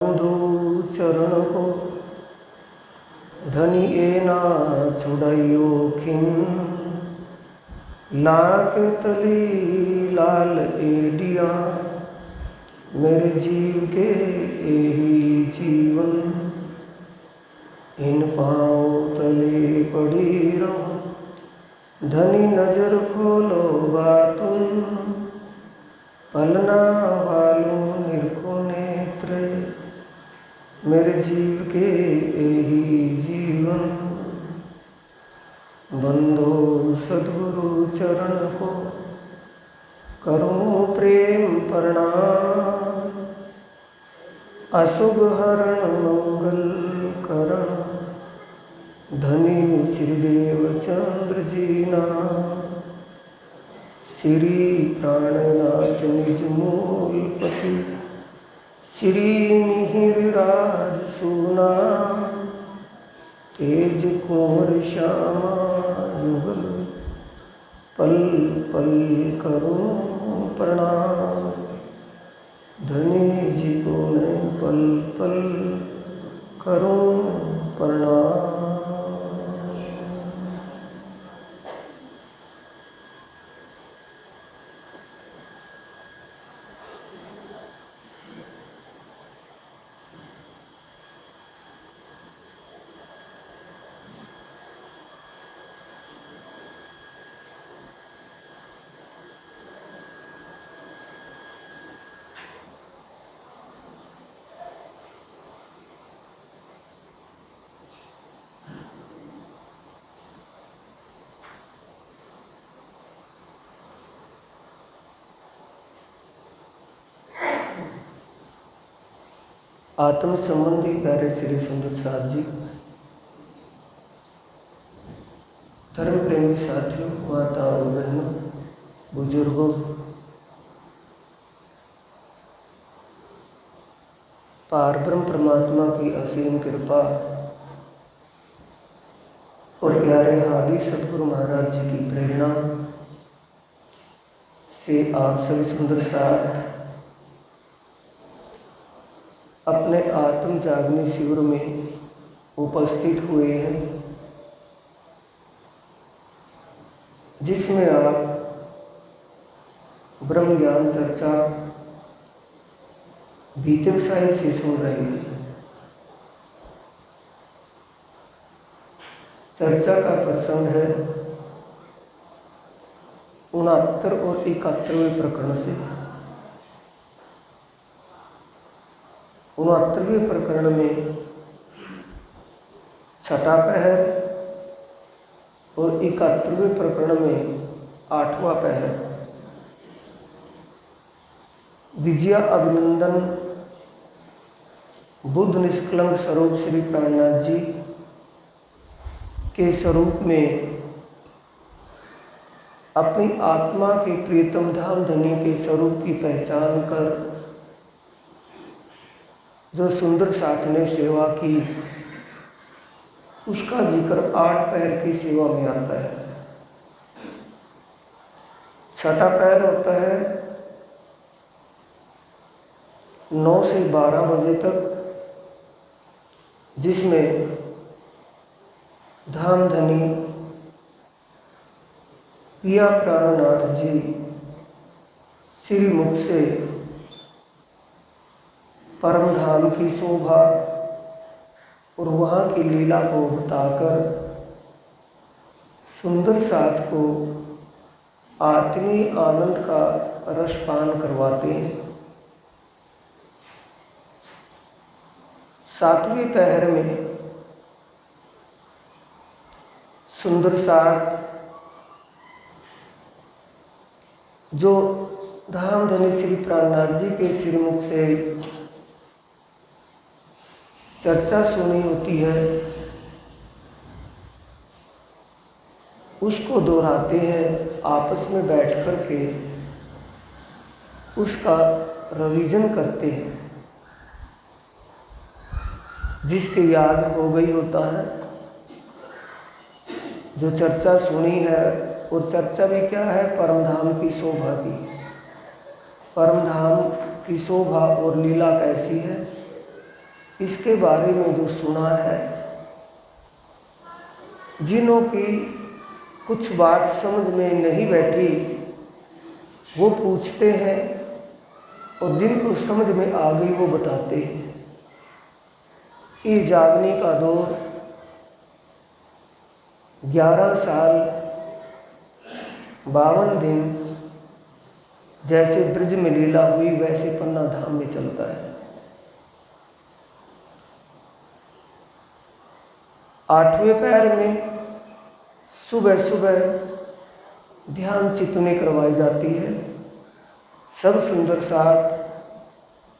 बंधु चरण को धनी ए ना छुड़ाइयो खिन लाक तली लाल एडिया मेरे जीव के यही जीवन इन पाँव तले पड़ी रहो धनी नजर खोलो बातुन पलना वालों निरखो नेत्र मेरे जीव के यही जीवन बंदो सद्गुरु चरण को करूं प्रेम प्रणाम अशुभ हरण मंगल करण धनी श्रीदेव चंद्र जी नाम श्री प्राणनाथ निज मूल पति श्री मिहिर राज सुना तेज कुंवर श्यामा युगल पल पल करूं प्रणाम धनी जी को मैं पल पल करूं प्रणाम। आत्म संबंधी प्यारे श्री सुंदर साथ जी, धर्म प्रेमी साथियों, माता और बहनों, बुजुर्गों, पारब्रह्म परमात्मा की असीम कृपा और प्यारे हादी सतगुरु महाराज जी की प्रेरणा से आप सभी सुंदर साथ अपने आत्म जागनी शिविर में उपस्थित हुए हैं, जिसमें आप ब्रह्म ज्ञान चर्चा भीतर साहिब से सुन रहे हैं। चर्चा का प्रसंग है 69 और 71वें प्रकरण से। 69वें प्रकरण में छठा पहर और 71वें प्रकरण में 8वां पहर। विजया अभिनंदन बुद्ध निष्कलंक स्वरूप श्री प्राणनाथ जी के स्वरूप में अपनी आत्मा के प्रियतम धाम धनी के स्वरूप की पहचान कर जो सुंदर साथ ने सेवा की, उसका जिक्र 8 पहर की सेवा में आता है। छठा पहर होता है 9 से 12 बजे तक, जिसमें धाम धनी पिया प्राणनाथ जी श्री मुख से परम धाम की शोभा और वहाँ की लीला को बताकर सुंदर साथ को आत्मीय आनंद का रसपान करवाते हैं। 7वें पहर में सुंदर साथ जो धाम धनी श्री प्राणनाथ जी के श्रीमुख से चर्चा सुनी होती है, उसको दोहराते हैं, आपस में बैठ कर के उसका रिवीजन करते हैं। जिसके याद हो गई होता है, जो चर्चा सुनी है, और चर्चा भी क्या है, परम धाम की शोभा की। परम धाम की शोभा और लीला कैसी है, इसके बारे में जो सुना है, जिन्हों की कुछ बात समझ में नहीं बैठी वो पूछते हैं, और जिनको समझ में आ गई वो बताते हैं। ये जागने का दौर 11 साल 52 दिन जैसे ब्रज में लीला हुई वैसे पन्ना धाम में चलता है। 8वें पैर में सुबह सुबह ध्यान चितवनी करवाई जाती है। सब सुंदर साथ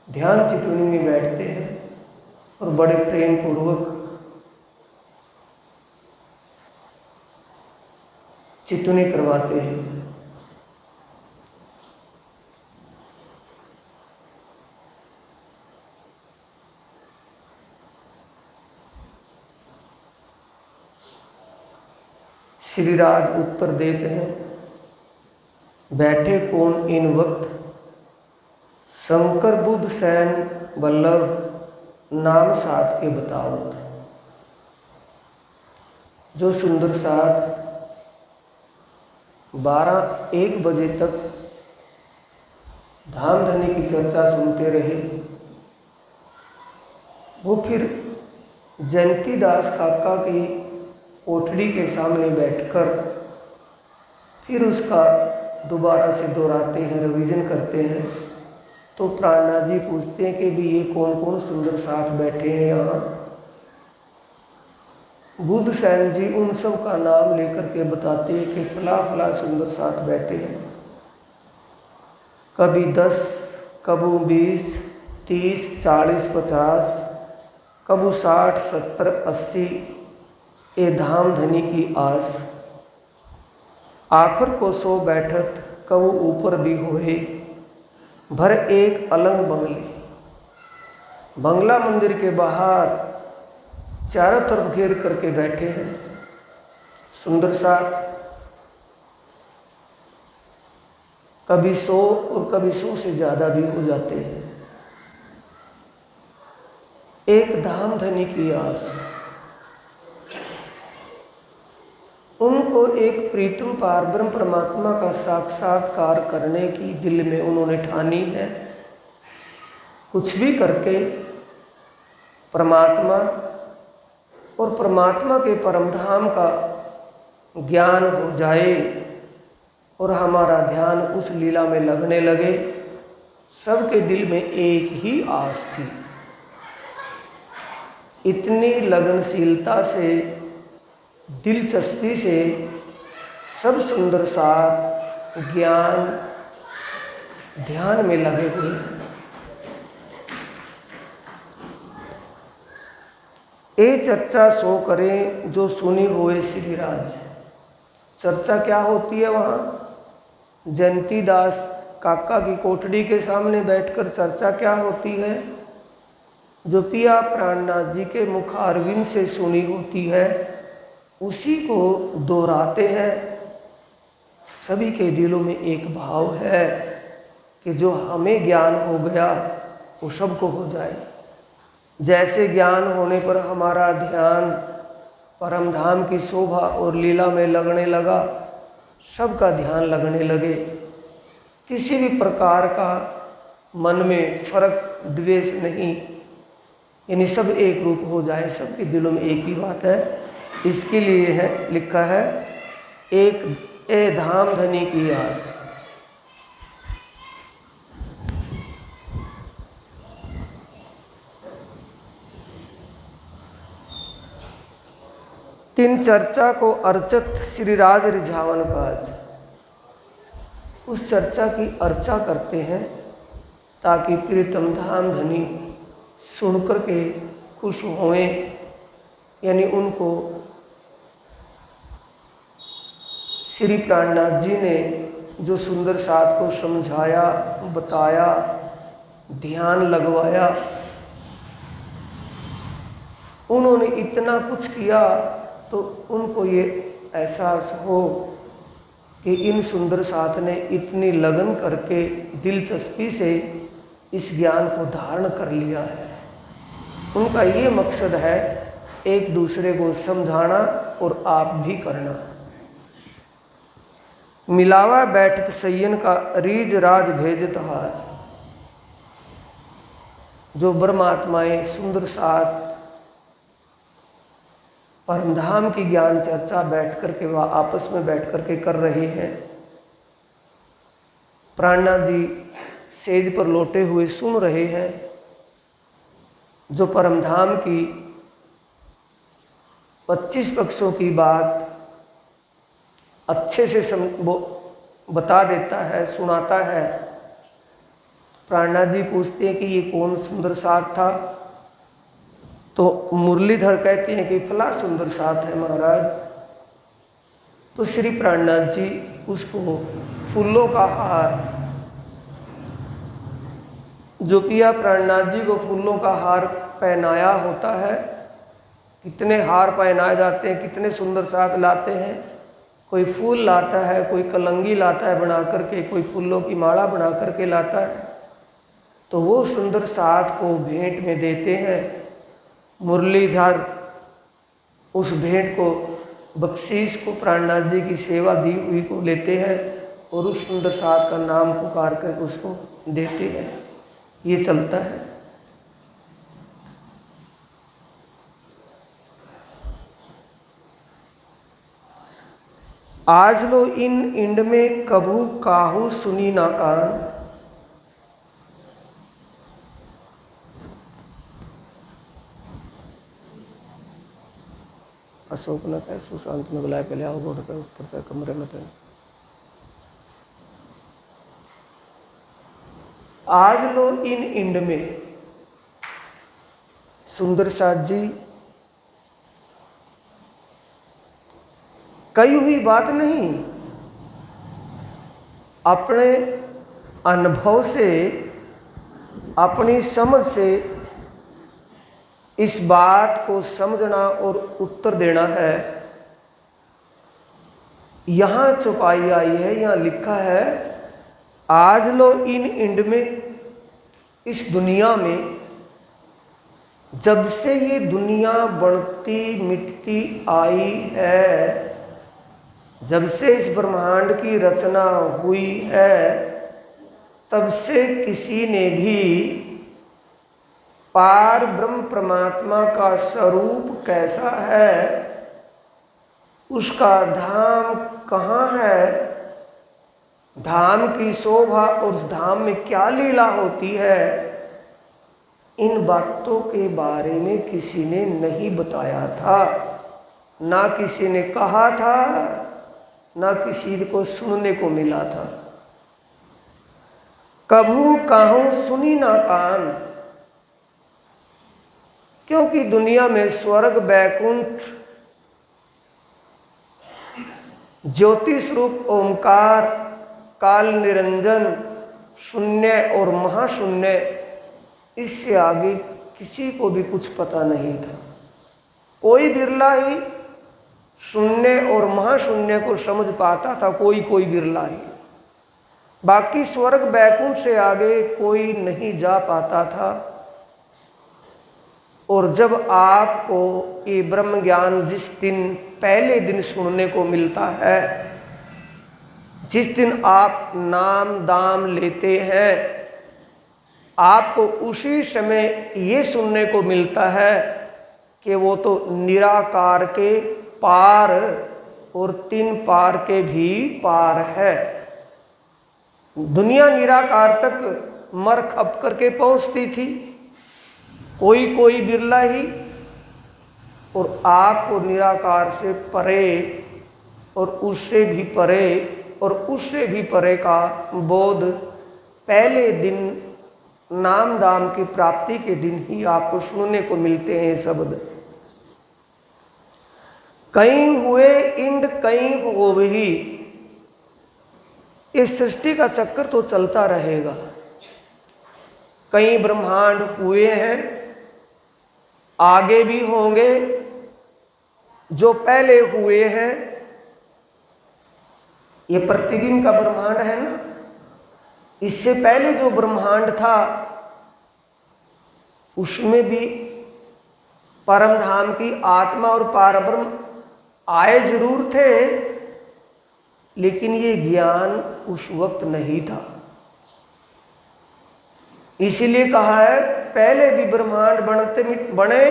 ध्यान चितवनी में बैठते हैं और बड़े प्रेम पूर्वक चितवनी करवाते हैं। श्रीराज उत्तर देते हैं, बैठे कौन इन वक्त, शंकर बुद्ध सैन वल्लभ नाम साथ के बतावत। जो सुंदर साथ 12-1 बजे तक धाम धनी की चर्चा सुनते रहे, वो फिर जयंती दास काका की कोठड़ी के सामने बैठकर फिर उसका दोबारा से दोहराते हैं, रिवीजन करते हैं। तो प्राणनाथ जी पूछते हैं कि भी ये कौन कौन सुंदर साथ बैठे हैं यहाँ। बुद्ध सैन जी उन सब का नाम लेकर के बताते हैं कि फला फला सुंदर साथ बैठे हैं। कभी 10, कभी 20, 30, 40, 50, कभी 60, 70, 80 ए धाम धनी की आस। आखिर को 100 बैठत कबू ऊपर भी होए, भर एक अलंग बंगले। बंगला मंदिर के बाहर चारों तरफ घेर करके बैठे हैं सुंदर साथ। कभी 100 और कभी 100 से ज़्यादा भी हो जाते हैं। एक धाम धनी की आस। उनको एक प्रीतम पारब्रह्म परमात्मा का साक्षात्कार करने की दिल में उन्होंने ठानी है। कुछ भी करके परमात्मा और परमात्मा के परम धाम का ज्ञान हो जाए और हमारा ध्यान उस लीला में लगने लगे। सबके दिल में एक ही आस थी। इतनी लगनशीलता से, दिलचस्पी से सब सुंदर साथ ज्ञान ध्यान में लगे हुए हैं। ए चर्चा सो करें जो सुनी होए श्रीराज। चर्चा क्या होती है वहाँ? जयंती दास काका की कोठड़ी के सामने बैठकर चर्चा क्या होती है? जो पिया प्राणनाथ जी के मुखारविंद से सुनी होती है उसी को दोहराते हैं। सभी के दिलों में एक भाव है कि जो हमें ज्ञान हो गया वो सबको हो जाए। जैसे ज्ञान होने पर हमारा ध्यान परम धाम की शोभा और लीला में लगने लगा, सबका ध्यान लगने लगे। किसी भी प्रकार का मन में फर्क द्वेष नहीं, यानी सब एक रूप हो जाए। सबके दिलों में एक ही बात है। इसके लिए है लिखा है एक ए धाम धनी की आस। तीन चर्चा को अर्चत श्रीराज रिझावन काज। उस चर्चा की अर्चा करते हैं ताकि प्रीतम धाम धनी सुनकर के खुश होएं, यानी उनको श्री प्राणनाथ जी ने जो सुंदर साथ को समझाया, बताया, ध्यान लगवाया, उन्होंने इतना कुछ किया तो उनको ये एहसास हो कि इन सुंदर साथ ने इतनी लगन करके दिलचस्पी से इस ज्ञान को धारण कर लिया है। उनका ये मकसद है एक दूसरे को समझाना और आप भी करना। मिलावा बैठत सय्यन का रीज राज भेजत हार। जो ब्रह्मात्माएं सुंदर साथ परमधाम की ज्ञान चर्चा बैठ करके वह आपस में बैठ करके कर रहे हैं, प्राणनाथ जी सेज पर लौटे हुए सुन रहे हैं। जो परमधाम की 25 पक्षों की बात अच्छे से वो बता देता है, सुनाता है। प्राणनाथ जी पूछते हैं कि ये कौन सुंदर साथ था, तो मुरलीधर कहते हैं कि फला सुंदर साथ है महाराज। तो श्री प्राणनाथ जी उसको फूलों का हार, जो पिया प्राणनाथ जी को फूलों का हार पहनाया होता है। कितने हार पहनाए जाते हैं, कितने सुंदर साथ लाते हैं। कोई फूल लाता है, कोई कलंगी लाता है बना करके, कोई फूलों की माला बना करके लाता है। तो वो सुंदर साथ को भेंट में देते हैं। मुरलीधर उस भेंट को, बख्शीश को, प्राणनाथ जी की सेवा दी हुई को लेते हैं और उस सुंदर साथ का नाम पुकार कर उसको देते हैं। ये चलता है। आज लो इन इंड में कभू काहू सुनी ना कान। अशोक ने कहा सुशांत ने बुलाया, पहले आओ बोर्ड के ऊपर तक कमरे में थे। आज लो इन इंड में, सुंदर साथ जी कही हुई बात नहीं, अपने अनुभव से, अपनी समझ से इस बात को समझना और उत्तर देना है। यहाँ छुपाई आई है, यहाँ लिखा है आज लो इन इंड में, इस दुनिया में। जब से ये दुनिया बढ़ती मिटती आई है, जब से इस ब्रह्मांड की रचना हुई है, तब से किसी ने भी पार ब्रह्म परमात्मा का स्वरूप कैसा है, उसका धाम कहाँ है, धाम की शोभा और उस धाम में क्या लीला होती है, इन बातों के बारे में किसी ने नहीं बताया था। ना किसी ने कहा था, ना किसी को सुनने को मिला था। कभू काहू सुनी ना कान। क्योंकि दुनिया में स्वर्ग, बैकुंठ, ज्योति स्वरूप ओंकार, काल निरंजन, शून्य और महाशून्य, इससे आगे किसी को भी कुछ पता नहीं था। कोई बिरला ही शून्य और महाशून्य को समझ पाता था, कोई बिरला ही। बाकी स्वर्ग बैकुंठ से आगे कोई नहीं जा पाता था। और जब आपको ये ब्रह्म ज्ञान जिस दिन, पहले दिन सुनने को मिलता है, जिस दिन आप नाम दाम लेते हैं, आपको उसी समय ये सुनने को मिलता है कि वो तो निराकार के पार और 3 पार के भी पार है। दुनिया निराकार तक मर खप करके पहुंचती थी, कोई बिरला ही। और आपको निराकार से परे और उससे भी परे और उससे भी परे का बोध पहले दिन, नाम दाम की प्राप्ति के दिन ही आपको सुनने को मिलते हैं शब्द। कहीं हुए इंड कहीं हो ही, इस सृष्टि का चक्कर तो चलता रहेगा। कई ब्रह्मांड हुए हैं, आगे भी होंगे। जो पहले हुए हैं, ये प्रतिबिंब का ब्रह्मांड है ना, इससे पहले जो ब्रह्मांड था उसमें भी परम धाम की आत्मा और पारब्रह्म आए जरूर थे, लेकिन ये ज्ञान उस वक्त नहीं था। इसीलिए कहा है पहले भी ब्रह्मांड बने,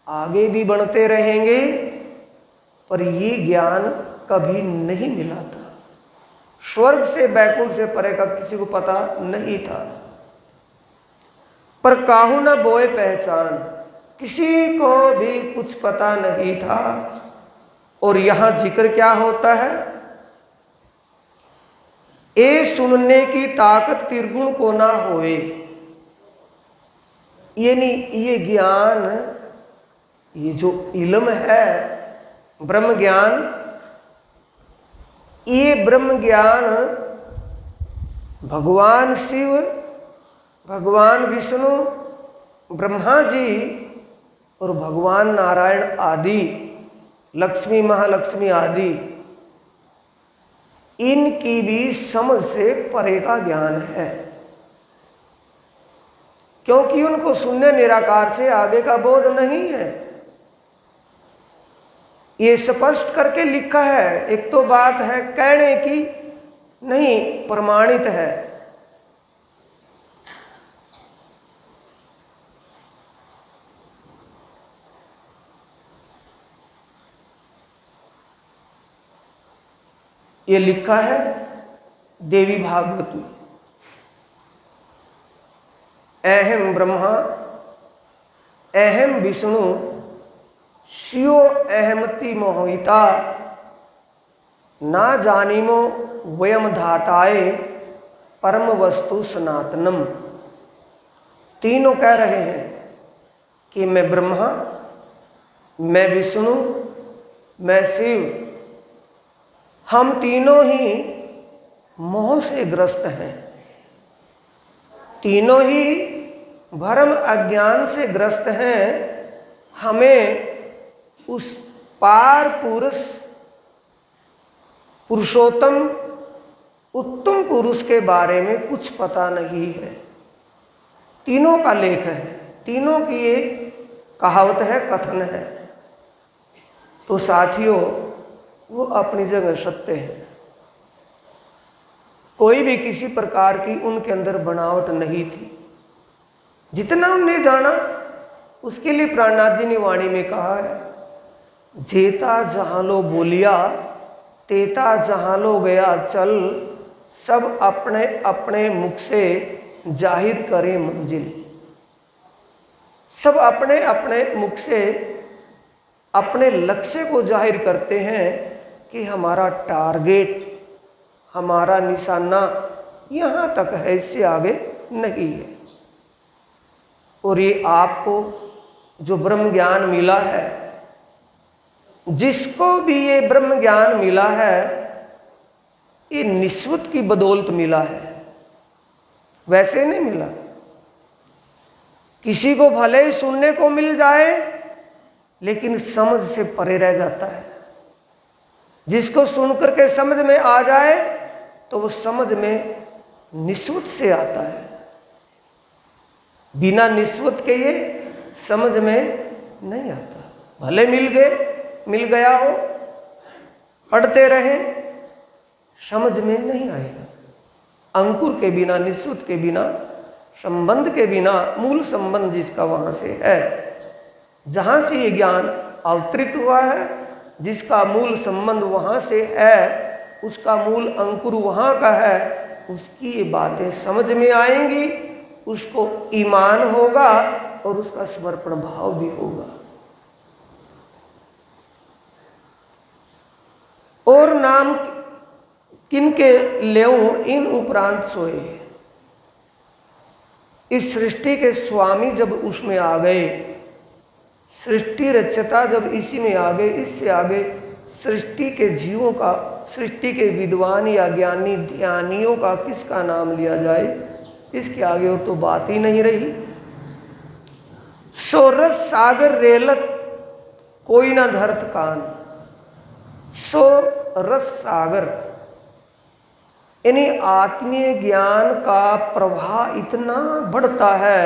आगे भी बनते रहेंगे, पर ये ज्ञान कभी नहीं मिला था। स्वर्ग से बैकुंठ से परे का किसी को पता नहीं था। पर काहू न बोए पहचान, किसी को भी कुछ पता नहीं था। और यहां जिक्र क्या होता है, ए सुनने की ताकत त्रिगुण को ना होए। ये नहीं, ये ज्ञान, ये जो इल्म है ब्रह्म ज्ञान, ये ब्रह्म ज्ञान भगवान शिव, भगवान विष्णु, ब्रह्मा जी और भगवान नारायण आदि, लक्ष्मी महालक्ष्मी आदि, इनकी भी समझ से परे का ज्ञान है, क्योंकि उनको शून्य निराकार से आगे का बोध नहीं है। ये स्पष्ट करके लिखा है। एक तो बात है कहने की, नहीं प्रमाणित है। ये लिखा है देवी भागवत में, अहम ब्रह्मा अहम विष्णु शियो अहमति मोहिता ना जानिमो वयम धाताए परम वस्तु सनातनम। तीनों कह रहे हैं कि मैं ब्रह्मा, मैं विष्णु, मैं शिव, हम तीनों ही मोह से ग्रस्त हैं, तीनों ही भ्रम अज्ञान से ग्रस्त हैं। हमें उस पार पुरुष, पुरुषोत्तम, उत्तम पुरुष के बारे में कुछ पता नहीं है। तीनों का लेख है, तीनों की ये कहावत है, कथन है। तो साथियों, वो अपनी जगह सत्य है। कोई भी किसी प्रकार की उनके अंदर बनावट नहीं थी। जितना उन्हें जाना, उसके लिए प्राणनाथ जी ने वाणी में कहा है, जेता जहाँ लो बोलिया तेता जहाँ लो गया चल, सब अपने अपने मुख से जाहिर करे मंजिल। सब अपने अपने मुख से अपने लक्ष्य को जाहिर करते हैं कि हमारा टारगेट, हमारा निशाना यहाँ तक है, इससे आगे नहीं है। और ये आपको जो ब्रह्म ज्ञान मिला है, जिसको भी ये ब्रह्म ज्ञान मिला है, ये निस्वत की बदौलत मिला है, वैसे नहीं मिला। किसी को भले ही सुनने को मिल जाए, लेकिन समझ से परे रह जाता है। जिसको सुन करके समझ में आ जाए, तो वो समझ में निस्वत से आता है। बिना निस्वत के ये समझ में नहीं आता। भले मिल गया हो, पढ़ते रहे, समझ में नहीं आएगा। अंकुर के बिना, निस्वत के बिना, संबंध के बिना, मूल संबंध जिसका वहाँ से है, जहाँ से ये ज्ञान अवतरित हुआ है, जिसका मूल संबंध वहाँ से है, उसका मूल अंकुर वहाँ का है, उसकी ये बातें समझ में आएंगी, उसको ईमान होगा और उसका समर्पण भाव भी होगा। और नाम किनके लेऊं इन उपरांत सोए। इस सृष्टि के स्वामी जब उसमें आ गए, सृष्टि रचयिता जब इसी में आ गए, इससे आगे सृष्टि के जीवों का, सृष्टि के विद्वान या ज्ञानी ध्यानियों का किसका नाम लिया जाए, इसके आगे और तो बात ही नहीं रही। सो रस सागर रेलत कोई ना धरत कान। सो रस सागर यानी आत्मीय ज्ञान का प्रवाह इतना बढ़ता है,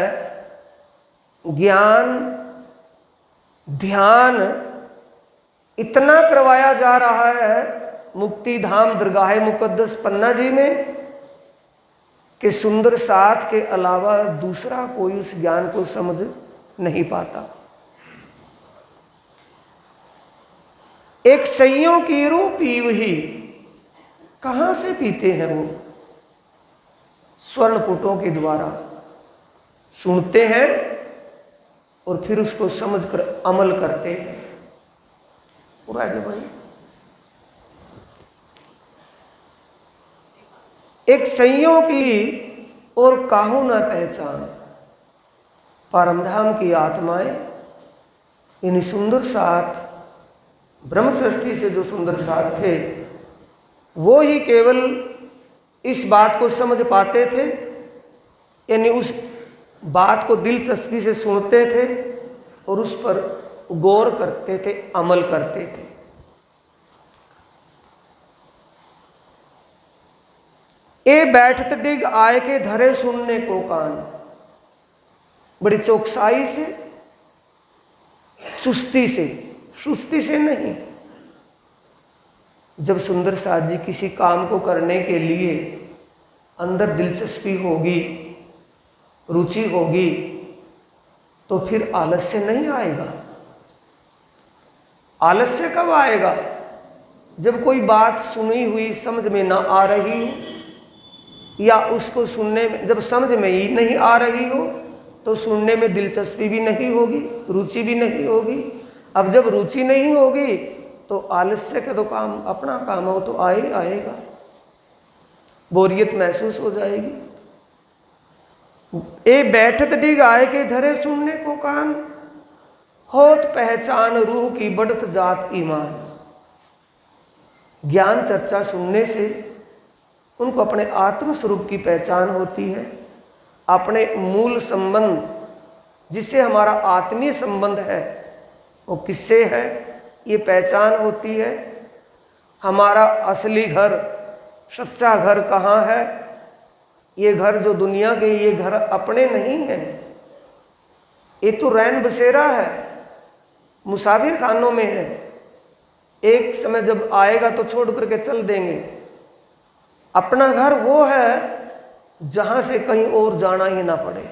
ज्ञान ध्यान इतना करवाया जा रहा है मुक्ति धाम दरगाह मुकद्दस पन्ना जी में कि सुंदर साथ के अलावा दूसरा कोई उस ज्ञान को समझ नहीं पाता। एक सैयों की रूह पीव ही, कहाँ से पीते हैं वो? स्वर्णपुटों के द्वारा सुनते हैं और फिर उसको समझकर अमल करते हैं। पूरा है भाई। एक सैयों की और काहू न पहचान, परमधाम की आत्माएं इन सुंदर साथ ब्रह्म सृष्टि से जो सुंदर साथ थे वो ही केवल इस बात को समझ पाते थे, यानी उस बात को दिलचस्पी से सुनते थे और उस पर गौर करते थे, अमल करते थे। ए बैठत डिग आए के धरे सुनने को कान, बड़ी चौकसाई से, सुस्ती से नहीं। जब सुंदर साथ जी किसी काम को करने के लिए अंदर दिलचस्पी होगी, रुचि होगी, तो फिर आलस्य नहीं आएगा। आलस्य कब आएगा? जब कोई बात सुनी हुई समझ में ना आ रही हो, या उसको सुनने में जब समझ में ही नहीं आ रही हो तो सुनने में दिलचस्पी भी नहीं होगी, रुचि भी नहीं होगी। अब जब रुचि नहीं होगी तो आलस्य का तो काम, अपना काम हो तो आएगा, बोरियत महसूस हो जाएगी। ए बैठत डिग आए के धरे सुनने को कान, होत पहचान रूह की बढ़त जात ईमान। ज्ञान चर्चा सुनने से उनको अपने आत्म स्वरूप की पहचान होती है, अपने मूल संबंध जिससे हमारा आत्मीय संबंध है वो किससे है ये पहचान होती है। हमारा असली घर, सच्चा घर कहाँ है? ये घर जो दुनिया के, ये घर अपने नहीं है, ये तो रैन बसेरा है, मुसाफिर खानों में है। एक समय जब आएगा तो छोड़ करके चल देंगे। अपना घर वो है जहां से कहीं और जाना ही ना पड़े।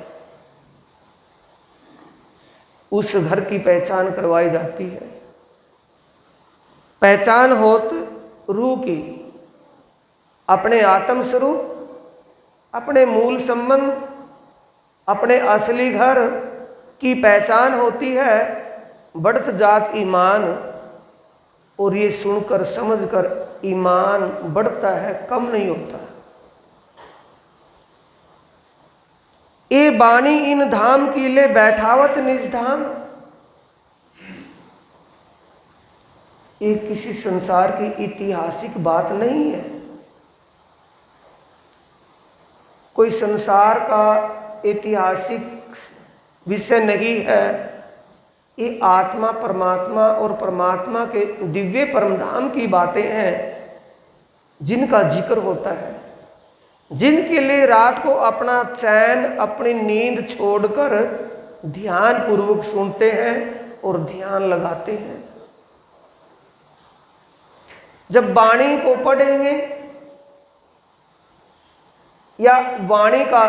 उस घर की पहचान करवाई जाती है। पहचान होत रूह की, अपने आत्म स्वरूप, अपने मूल संबंध, अपने असली घर की पहचान होती है। बढ़त जात ईमान, और ये सुनकर समझकर ईमान बढ़ता है, कम नहीं होता। ए बानी इन धाम की ले बैठावत निज धाम, ये किसी संसार की ऐतिहासिक बात नहीं है, कोई संसार का ऐतिहासिक विषय नहीं है। ये आत्मा परमात्मा और परमात्मा के दिव्य परमधाम की बातें हैं जिनका जिक्र होता है, जिनके लिए रात को अपना चैन, अपनी नींद छोड़कर ध्यान पूर्वक सुनते हैं और ध्यान लगाते हैं। जब वाणी को पढ़ेंगे या वाणी का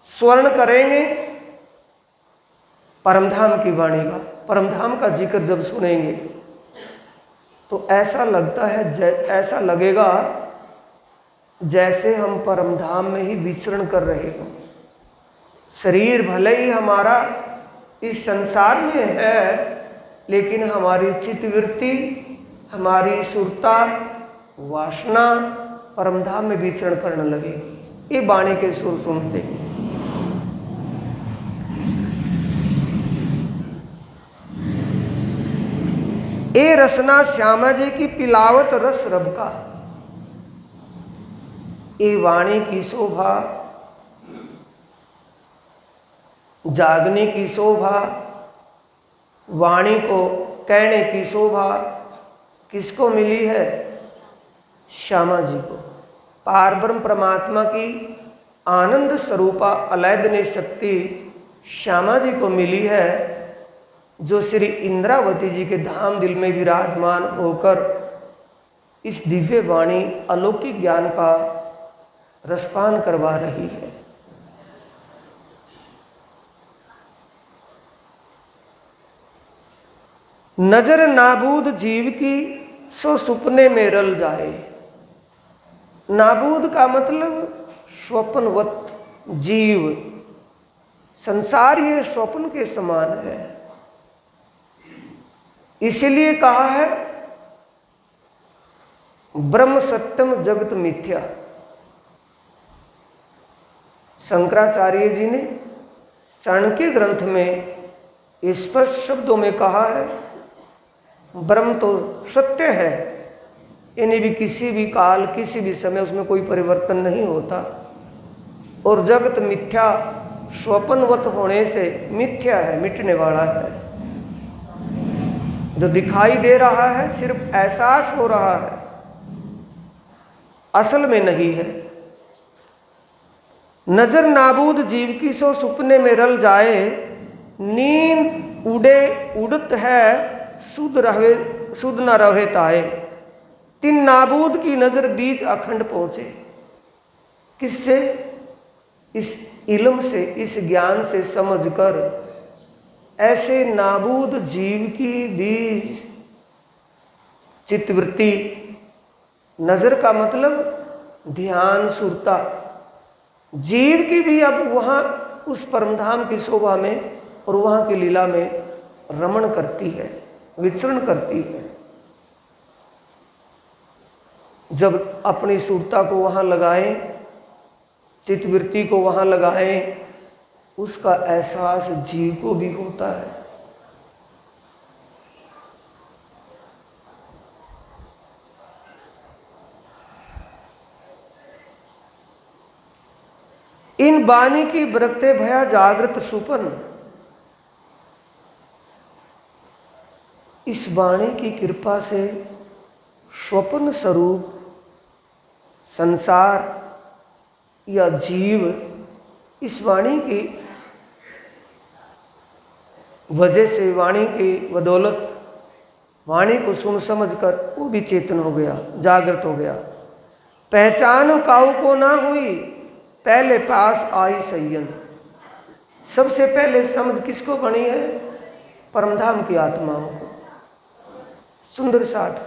स्वर्ण करेंगे, परमधाम की वाणी का, परमधाम का जिक्र जब सुनेंगे तो ऐसा लगता है, ऐसा लगेगा जैसे हम परमधाम में ही विचरण कर रहे हों। शरीर भले ही हमारा इस संसार में है, लेकिन हमारी चित्तवृत्ति, हमारी सुरता, वासना परमधाम में विचरण करने लगेगी। ये वाणी के सुर सुनते हैं। ए रसना श्यामा जी की पिलावत रस रब का, ये वाणी की शोभा, जागने की शोभा, वाणी को कहने की शोभा किसको मिली है? श्यामा जी को। पारब्रह्म परमात्मा की आनंद स्वरूपा अलैदनी शक्ति श्यामा जी को मिली है, जो श्री इंद्रावती जी के धाम दिल में विराजमान होकर इस दिव्य वाणी अलौकिक ज्ञान का रसपान करवा रही है। नजर नाबूद जीव की सो सुपने में रल जाए। नाबूद का मतलब स्वप्नवत जीव, संसार ये स्वप्न के समान है। इसलिए कहा है ब्रह्म सत्यम जगत मिथ्या। शंकराचार्य जी ने चाणक्य ग्रंथ में स्पष्ट शब्दों में कहा है ब्रह्म तो सत्य है, यानी भी किसी भी काल किसी भी समय उसमें कोई परिवर्तन नहीं होता, और जगत मिथ्या स्वप्नवत होने से मिथ्या है, मिटने वाला है। जो दिखाई दे रहा है सिर्फ एहसास हो रहा है, असल में नहीं है। नजर नाबूद जीव की सो सुपने में रल जाए, नींद उड़े उड़त है सुध न रहे ताए। तिन नाबूद की नजर बीच अखंड पहुंचे। किससे? इस इल्म से, इस ज्ञान से समझकर ऐसे नाबूद जीव की भी चित्तवृत्ति, नजर का मतलब ध्यान सुरता, जीव की भी अब वहाँ उस परमधाम की शोभा में और वहाँ की लीला में रमण करती है, विचरण करती है। जब अपनी सुरता को वहाँ लगाए, चित्तवृत्ति को वहाँ लगाए, उसका एहसास जीव को भी होता है। इन बानी की बरकते भया जागृत सुपन। इस वाणी की कृपा से स्वप्न स्वरूप संसार या जीव इस वाणी की वजह से, वाणी की बदौलत, वाणी को सुन समझकर वो भी चेतन हो गया, जागृत हो गया। पहचान काऊ को ना हुई, पहले पास आई सय्यन। सबसे पहले समझ किसको बनी है? परमधाम की आत्माओं को। सुंदर साथ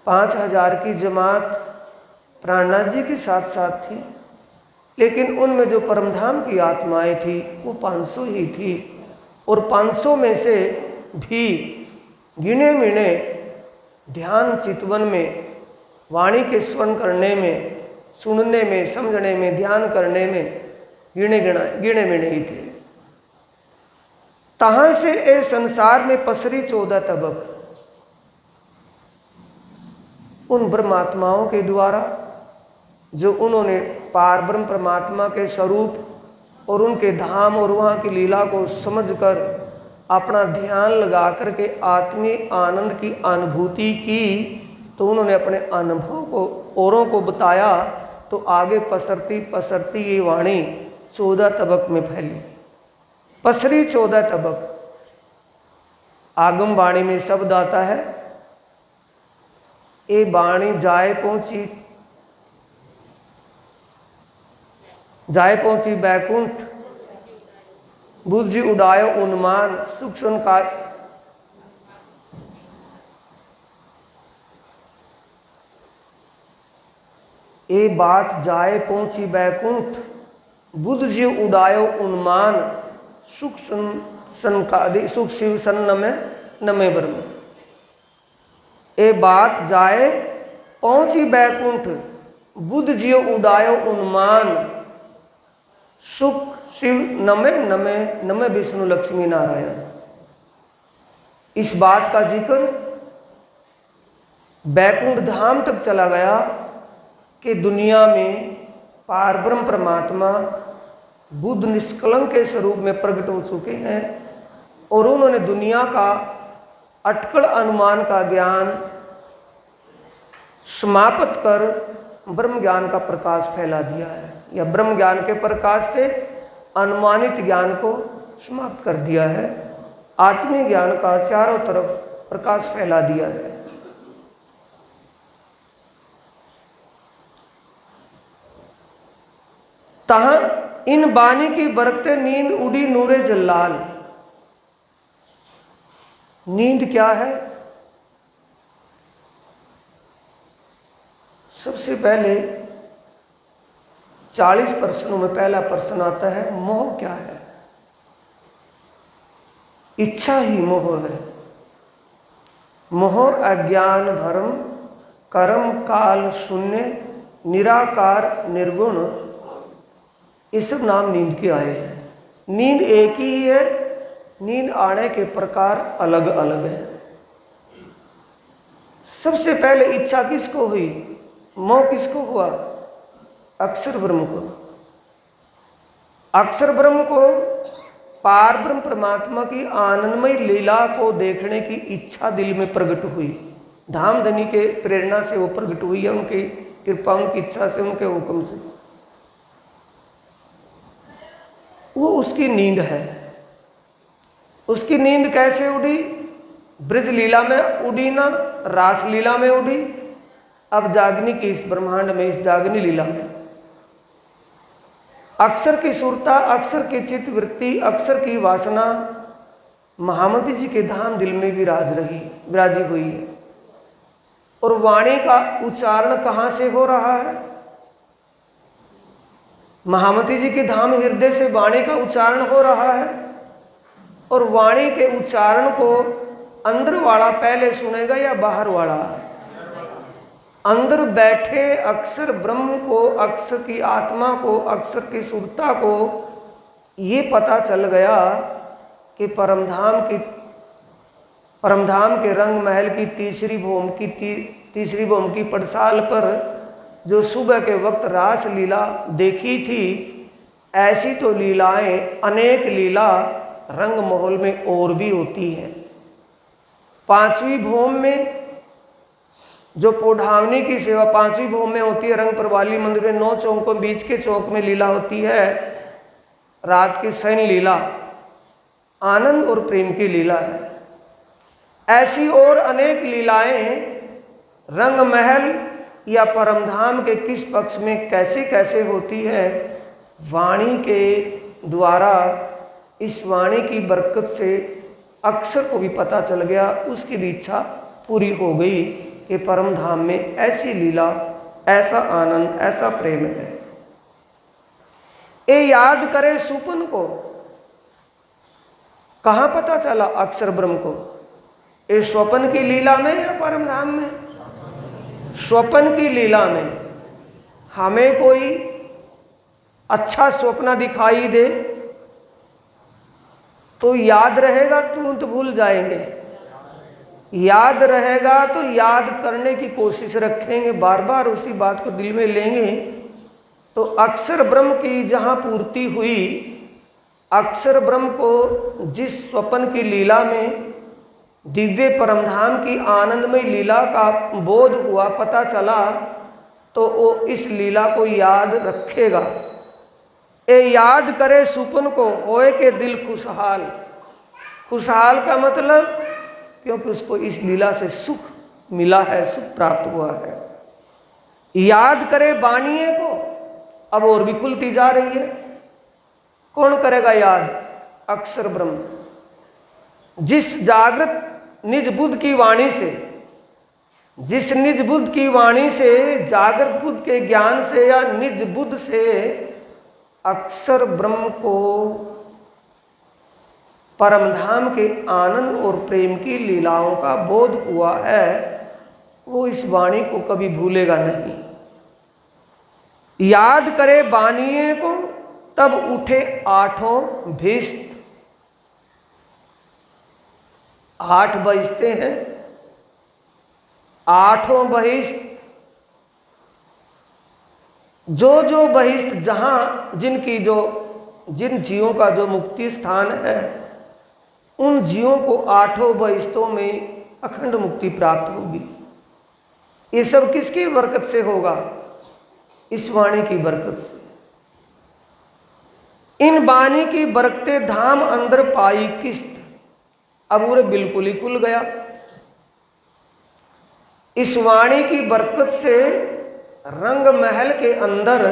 5000 की जमात प्राणनाथ जी के साथ साथ थी, लेकिन उनमें जो परमधाम की आत्माएं थी वो 500 ही थी, और 500 में से भी गिने मिने ध्यान चितवन में, वाणी के श्रवण करने में, सुनने में, समझने में, ध्यान करने में गिने मिने ही थे। तहाँ से ए संसार में पसरी 14 तबक। उन ब्रह्मात्माओं के द्वारा जो उन्होंने पार ब्रह्म परमात्मा के स्वरूप और उनके धाम और वहाँ की लीला को समझकर अपना ध्यान लगा करके आत्मीय आनंद की अनुभूति की, तो उन्होंने अपने अनुभव को औरों को बताया, तो आगे पसरती पसरती ये वाणी 14 तबक में फैली। पसरी 14 तबक। आगम वाणी में शब्द आता है, ए वाणी जाए पहुंची बैकुंठ, बुद्धि उड़ायो उन्मान, सुख संकार। ए बात जाए पहुंची बैकुंठ, बुद्ध जी उड़ायो उन्मान, सुख संकादि सुख शिव सन्न में नमे ब्रह्म। ए बात जाए पहुंची बैकुंठ, बुद्ध जी उड़ायो उन्मान, सुख शिव नमे नमे नमे विष्णु लक्ष्मी नारायण। इस बात का जिक्र बैकुंठ धाम तक चला गया कि दुनिया में पार ब्रह्म परमात्मा बुद्ध निष्कलंक के स्वरूप में प्रकट हो चुके हैं, और उन्होंने दुनिया का अटकल अनुमान का ज्ञान समाप्त कर ब्रह्म ज्ञान का प्रकाश फैला दिया है, या ब्रह्म ज्ञान के प्रकाश से अनुमानित ज्ञान को समाप्त कर दिया है। आत्मीय ज्ञान का चारों तरफ प्रकाश फैला दिया है। तहां इन बानी की बरकते नींद उड़ी नूरे जल्लाल। नींद क्या है? सबसे पहले 40 प्रश्नों में पहला प्रश्न आता है, मोह क्या है? इच्छा ही मोह है। मोह अज्ञान भरम, कर्म काल शून्य, निराकार निर्गुण, ये सब नाम नींद के आए हैं। नींद एक ही है, नींद आने के प्रकार अलग अलग है। सबसे पहले इच्छा किसको हुई? मोह किसको हुआ? अक्षर ब्रह्म को। अक्षर ब्रह्म को पार ब्रह्म परमात्मा की आनंदमय लीला को देखने की इच्छा दिल में प्रकट हुई। धामधनी के प्रेरणा से वो प्रकट हुई है, उनकी कृपा, उनकी इच्छा से, उनके हुक्म से। वो उसकी नींद है। उसकी नींद कैसे उड़ी? ब्रज लीला में उड़ी ना, रास लीला में उड़ी, अब जागनी की इस ब्रह्मांड में, इस जागनी लीला में। अक्षर की सुरता, अक्षर की चित्त वृत्ति, अक्षर की वासना महामती जी के धाम दिल में विराजी हुई है। और वाणी का उच्चारण कहाँ से हो रहा है? महामती जी के धाम हृदय से वाणी का उच्चारण हो रहा है। और वाणी के उच्चारण को अंदर वाला पहले सुनेगा या बाहर वाला? अंदर बैठे अक्षर ब्रह्म को, अक्षर की आत्मा को, अक्षर की सुरता को ये पता चल गया कि परमधाम के रंग महल की तीसरी भूम की पड़साल पर जो सुबह के वक्त रास लीला देखी थी, ऐसी तो लीलाएं, अनेक लीला रंग महल में और भी होती हैं। पांचवी भूम में जो पोढ़ावनी की सेवा पांचवी भूम में होती है, रंग प्रवाली मंदिर में 9 चौकों बीच के चौक में लीला होती है, रात की शयन लीला, आनंद और प्रेम की लीला है। ऐसी और अनेक लीलाएं रंग महल या परमधाम के किस पक्ष में कैसे कैसे होती है, वाणी के द्वारा, इस वाणी की बरकत से अक्षर को भी पता चल गया। उसकी भी इच्छा पूरी हो गई कि परमधाम में ऐसी लीला, ऐसा आनंद, ऐसा प्रेम है। ये याद करे सुपन को। कहाँ पता चला अक्षर ब्रह्म को? ये स्वपन की लीला में या परमधाम में? स्वपन की लीला में। हमें कोई अच्छा स्वप्न दिखाई दे तो याद रहेगा, तुरंत भूल जाएंगे। याद रहेगा तो याद करने की कोशिश रखेंगे, बार बार उसी बात को दिल में लेंगे। तो अक्षर ब्रह्म की जहाँ पूर्ति हुई, अक्षर ब्रह्म को जिस स्वप्न की लीला में, दिव्य परमधाम की आनंदमय लीला का बोध हुआ, पता चला, तो वो इस लीला को याद रखेगा। ए याद करे सुपन को, होए के दिल खुशहाल। खुशहाल का मतलब, क्योंकि उसको इस लीला से सुख मिला है, सुख प्राप्त हुआ है। याद करे बानिए को, अब और भी खुलती जा रही है। कौन करेगा याद? अक्षर ब्रह्म। जिस जागृत निज बुद्ध की वाणी से, जिस निज बुद्ध की वाणी से, जागृत बुद्ध के ज्ञान से या निज बुद्ध से अक्षर ब्रह्म को परमधाम के आनंद और प्रेम की लीलाओं का बोध हुआ है, वो इस वाणी को कभी भूलेगा नहीं। याद करे बानिए को, तब उठे 8 भिस्त। 8 बहिष्ते हैं, 8 बहिष्त। जो बहिष्त, जहाँ जिन जीवों का जो मुक्ति स्थान है, उन जीवों को 8 बहिष्तों में अखंड मुक्ति प्राप्त होगी। ये सब किसकी बरकत से होगा? इस वाणी की बरकत से। इन वाणी की बरकते धाम अंदर पाई किस्त। अब उरे बिल्कुल ही खुल गया। इस वाणी की बरकत से रंग महल के अंदर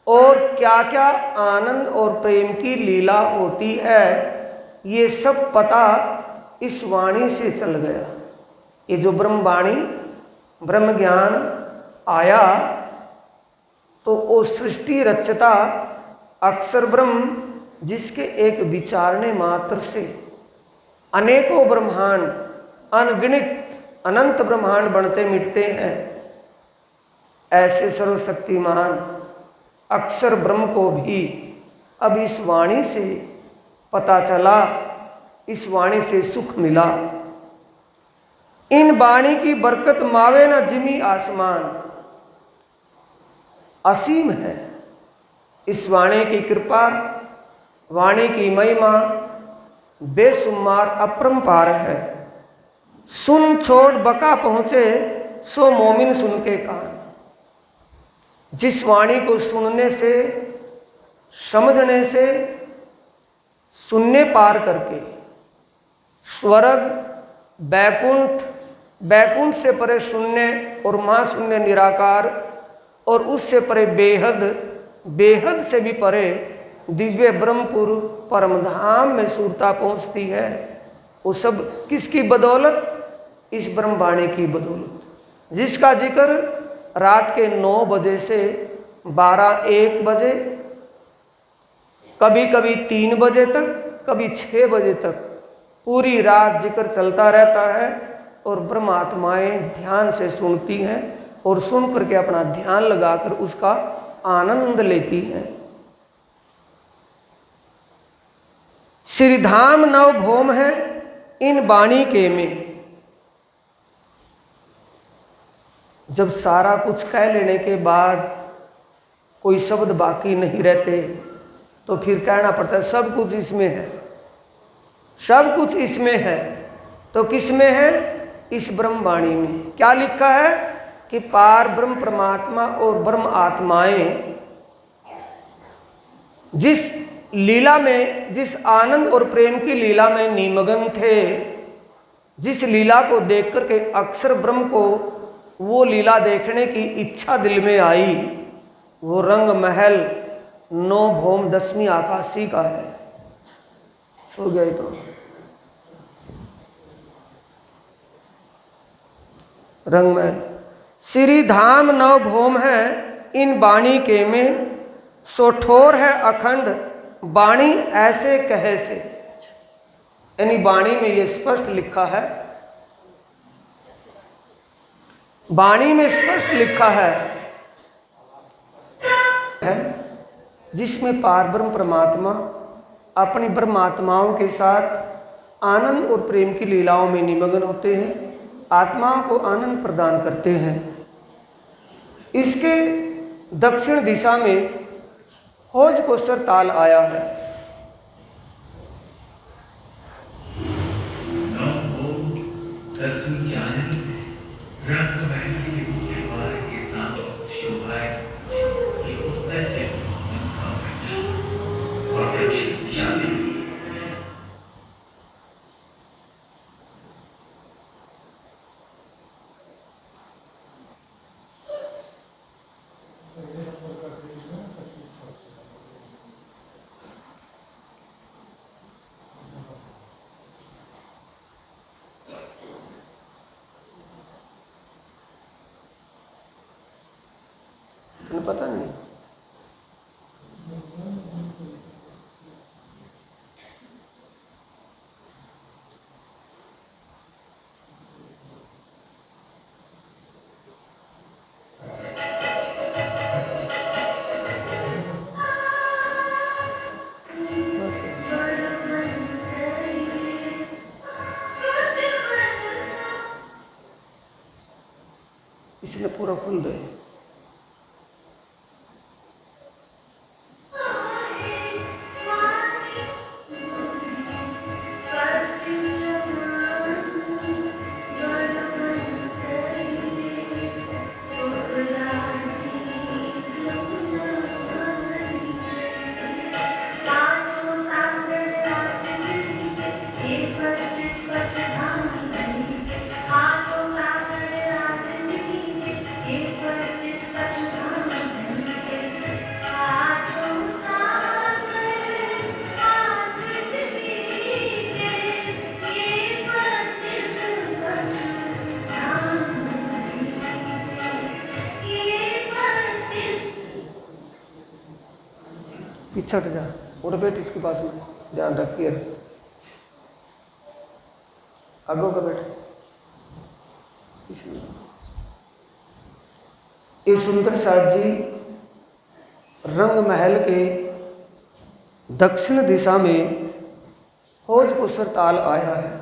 और क्या क्या आनंद और प्रेम की लीला होती है, ये सब पता इस वाणी से चल गया। ये जो ब्रह्मवाणी, ब्रह्म ज्ञान आया तो वो सृष्टि रचता अक्षर ब्रह्म, जिसके एक विचारने मात्र से अनेकों ब्रह्मांड, अनगिनत अनंत ब्रह्मांड बनते मिटते हैं। ऐसे सर्वशक्तिमान अक्षर ब्रह्म को भी अब इस वाणी से पता चला, इस वाणी से सुख मिला। इन वाणी की बरकत मावे न जिमी आसमान, असीम है। इस वाणी की कृपा, वाणी की महिमा बेशुमार अपरंपार है। सुन छोड़ बका पहुँचे सो मोमिन सुन के कान। जिस वाणी को सुनने से, समझने से, सुनने पार करके स्वर्ग, बैकुंठ, बैकुंठ से परे शून्य और महाशून्य निराकार, और उससे परे बेहद, बेहद से भी परे दिव्य ब्रह्मपुर परमधाम में सूरता पहुँचती है। वो सब किसकी बदौलत? इस ब्रह्मवाणी की बदौलत, जिसका जिक्र रात के 9 बजे से 12-1 बजे, कभी कभी 3 बजे तक, कभी 6 बजे तक पूरी रात जिक्र चलता रहता है। और ब्रह्म आत्माएं ध्यान से सुनती हैं और सुन करके अपना ध्यान लगाकर उसका आनंद लेती हैं। श्रीधाम नव भौम है इन वाणी के में। जब सारा कुछ कह लेने के बाद कोई शब्द बाकी नहीं रहते, तो फिर कहना पड़ता है सब कुछ इसमें है, सब कुछ इसमें है। तो किस में है? इस ब्रह्मवाणी में। क्या लिखा है कि पार ब्रह्म परमात्मा और ब्रह्म आत्माएं जिस लीला में, जिस आनंद और प्रेम की लीला में निमग्न थे, जिस लीला को देख करके अक्षर ब्रह्म को वो लीला देखने की इच्छा दिल में आई, वो रंग महल 9 भौम 10वीं आकाशी का है। सो गए तो रंग महल श्री धाम 9 भौम है इन वाणी के में। सो ठोर है अखंड वाणी ऐसे कहे से। यानी वाणी में ये स्पष्ट लिखा है, वाणी में स्पष्ट लिखा है जिसमें पार ब्रह्म परमात्मा अपनी ब्रह्मात्माओं के साथ आनंद और प्रेम की लीलाओं में निमग्न होते हैं, आत्माओं को आनंद प्रदान करते हैं। इसके दक्षिण दिशा में होज कोसर ताल आया है। पता नहीं इसलिए पूरा खुल गए। एक पीछे हट जा, उठ बैठ इसके पास में, ध्यान रखिए, आगो का बैठ। ये सुंदर साथ जी रंग महल के दक्षिण दिशा में होज कुसर ताल आया है।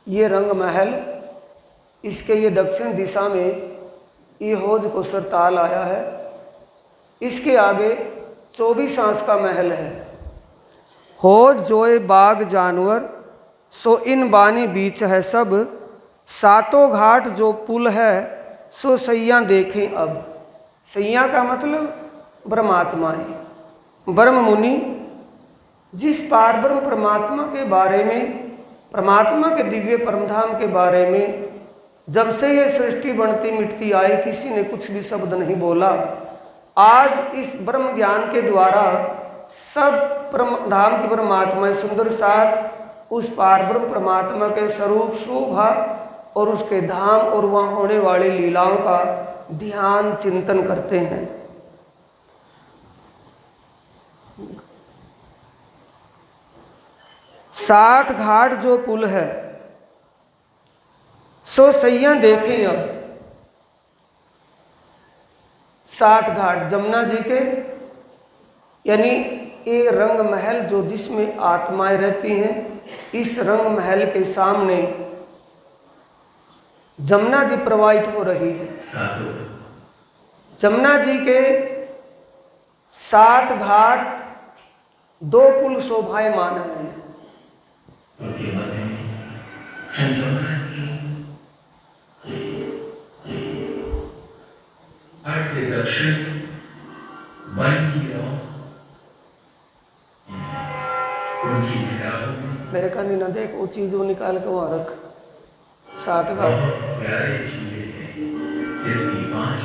ये रंग महल, इसके ये दक्षिण दिशा में ये होज कुसर ताल आया है। इसके आगे 24 आंस का महल है। होज जोए बाग जानवर सो इन बानी बीच है सब, सातों घाट जो पुल है सो सैया देखें अब। सैया का मतलब ब्रह्मात्माएं। ब्रह्म मुनि जिस पार ब्रह्म परमात्मा के बारे में, परमात्मा के दिव्य परमधाम के बारे में जब से ये सृष्टि बनती मिटती आई किसी ने कुछ भी शब्द नहीं बोला, आज इस ब्रह्म ज्ञान के द्वारा सब परमधाम की परमात्मा सुंदर साथ उस पार ब्रह्म परमात्मा के स्वरूप शोभा और उसके धाम और वहाँ होने वाली लीलाओं का ध्यान चिंतन करते हैं। सात घाट जो पुल है सो सैया देखें अब। सात घाट जमुना जी के, यानी ये रंग महल जो जिसमें आत्माएं रहती हैं, इस रंग महल के सामने जमुना जी प्रवाहित हो रही है। जमुना जी के सात घाट, दो पुल शोभायमान हैं। दक्षिण वन की मेरे कानी ना देख, वो चीज वो निकाल के वहां रख। सात घाट प्यारे चीजें हैं, इसकी 5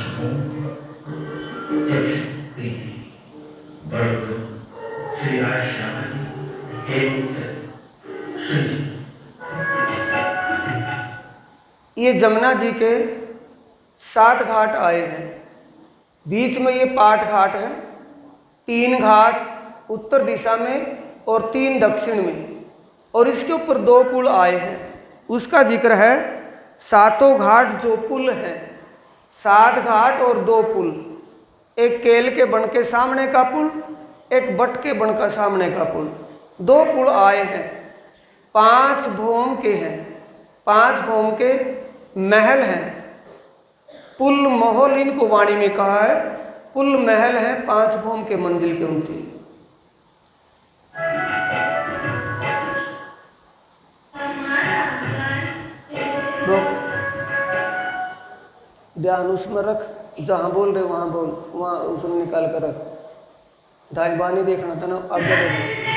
श्री आज श्यामा जी ये जमुना जी के 7 घाट आए हैं। बीच में ये पाट घाट है, 3 घाट उत्तर दिशा में और 3 दक्षिण में, और इसके ऊपर 2 पुल आए हैं। उसका जिक्र है। सातों घाट जो पुल हैं, 7 घाट और 2 पुल, एक केल के बन के सामने का पुल, एक बट के बन का सामने का पुल, 2 पुल आए हैं। 5 भौम के हैं, 5 भौम के महल हैं। पुल महल इनको वाणी में कहा है। पुल महल है 5 भौम के मंजिल के ऊंचे। ध्यान उसमें रख, जहां बोल रहे वहां बोल, वहां उसमें निकाल कर रख। दाई बानी देखना था ना, आगे देखना।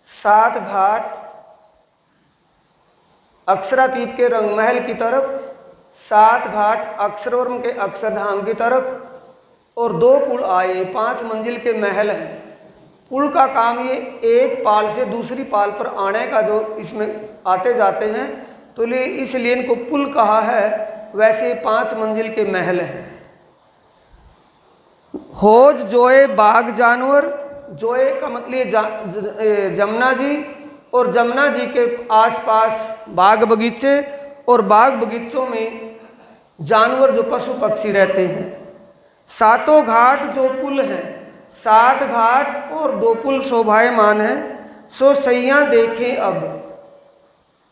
सात घाट अक्षरातीत के रंगमहल की तरफ, 7 घाट अक्षरवर्म के अक्षरधाम की तरफ, और 2 पुल आए। 5 मंजिल के महल हैं। पुल का काम ये एक पाल से दूसरी पाल पर आने का, जो इसमें आते जाते हैं, तो इसलिए इनको पुल कहा है। वैसे 5 मंजिल के महल हैं। होज जोए बाग जानवर, जोए का मतलब जमुना जी, और जमुना जी के आसपास बाग बगीचे, और बाग बगीचों में जानवर जो पशु पक्षी रहते हैं। सातों घाट जो पुल हैं, 7 घाट और 2 पुल शोभायमान हैं। सो सैया देखें अब।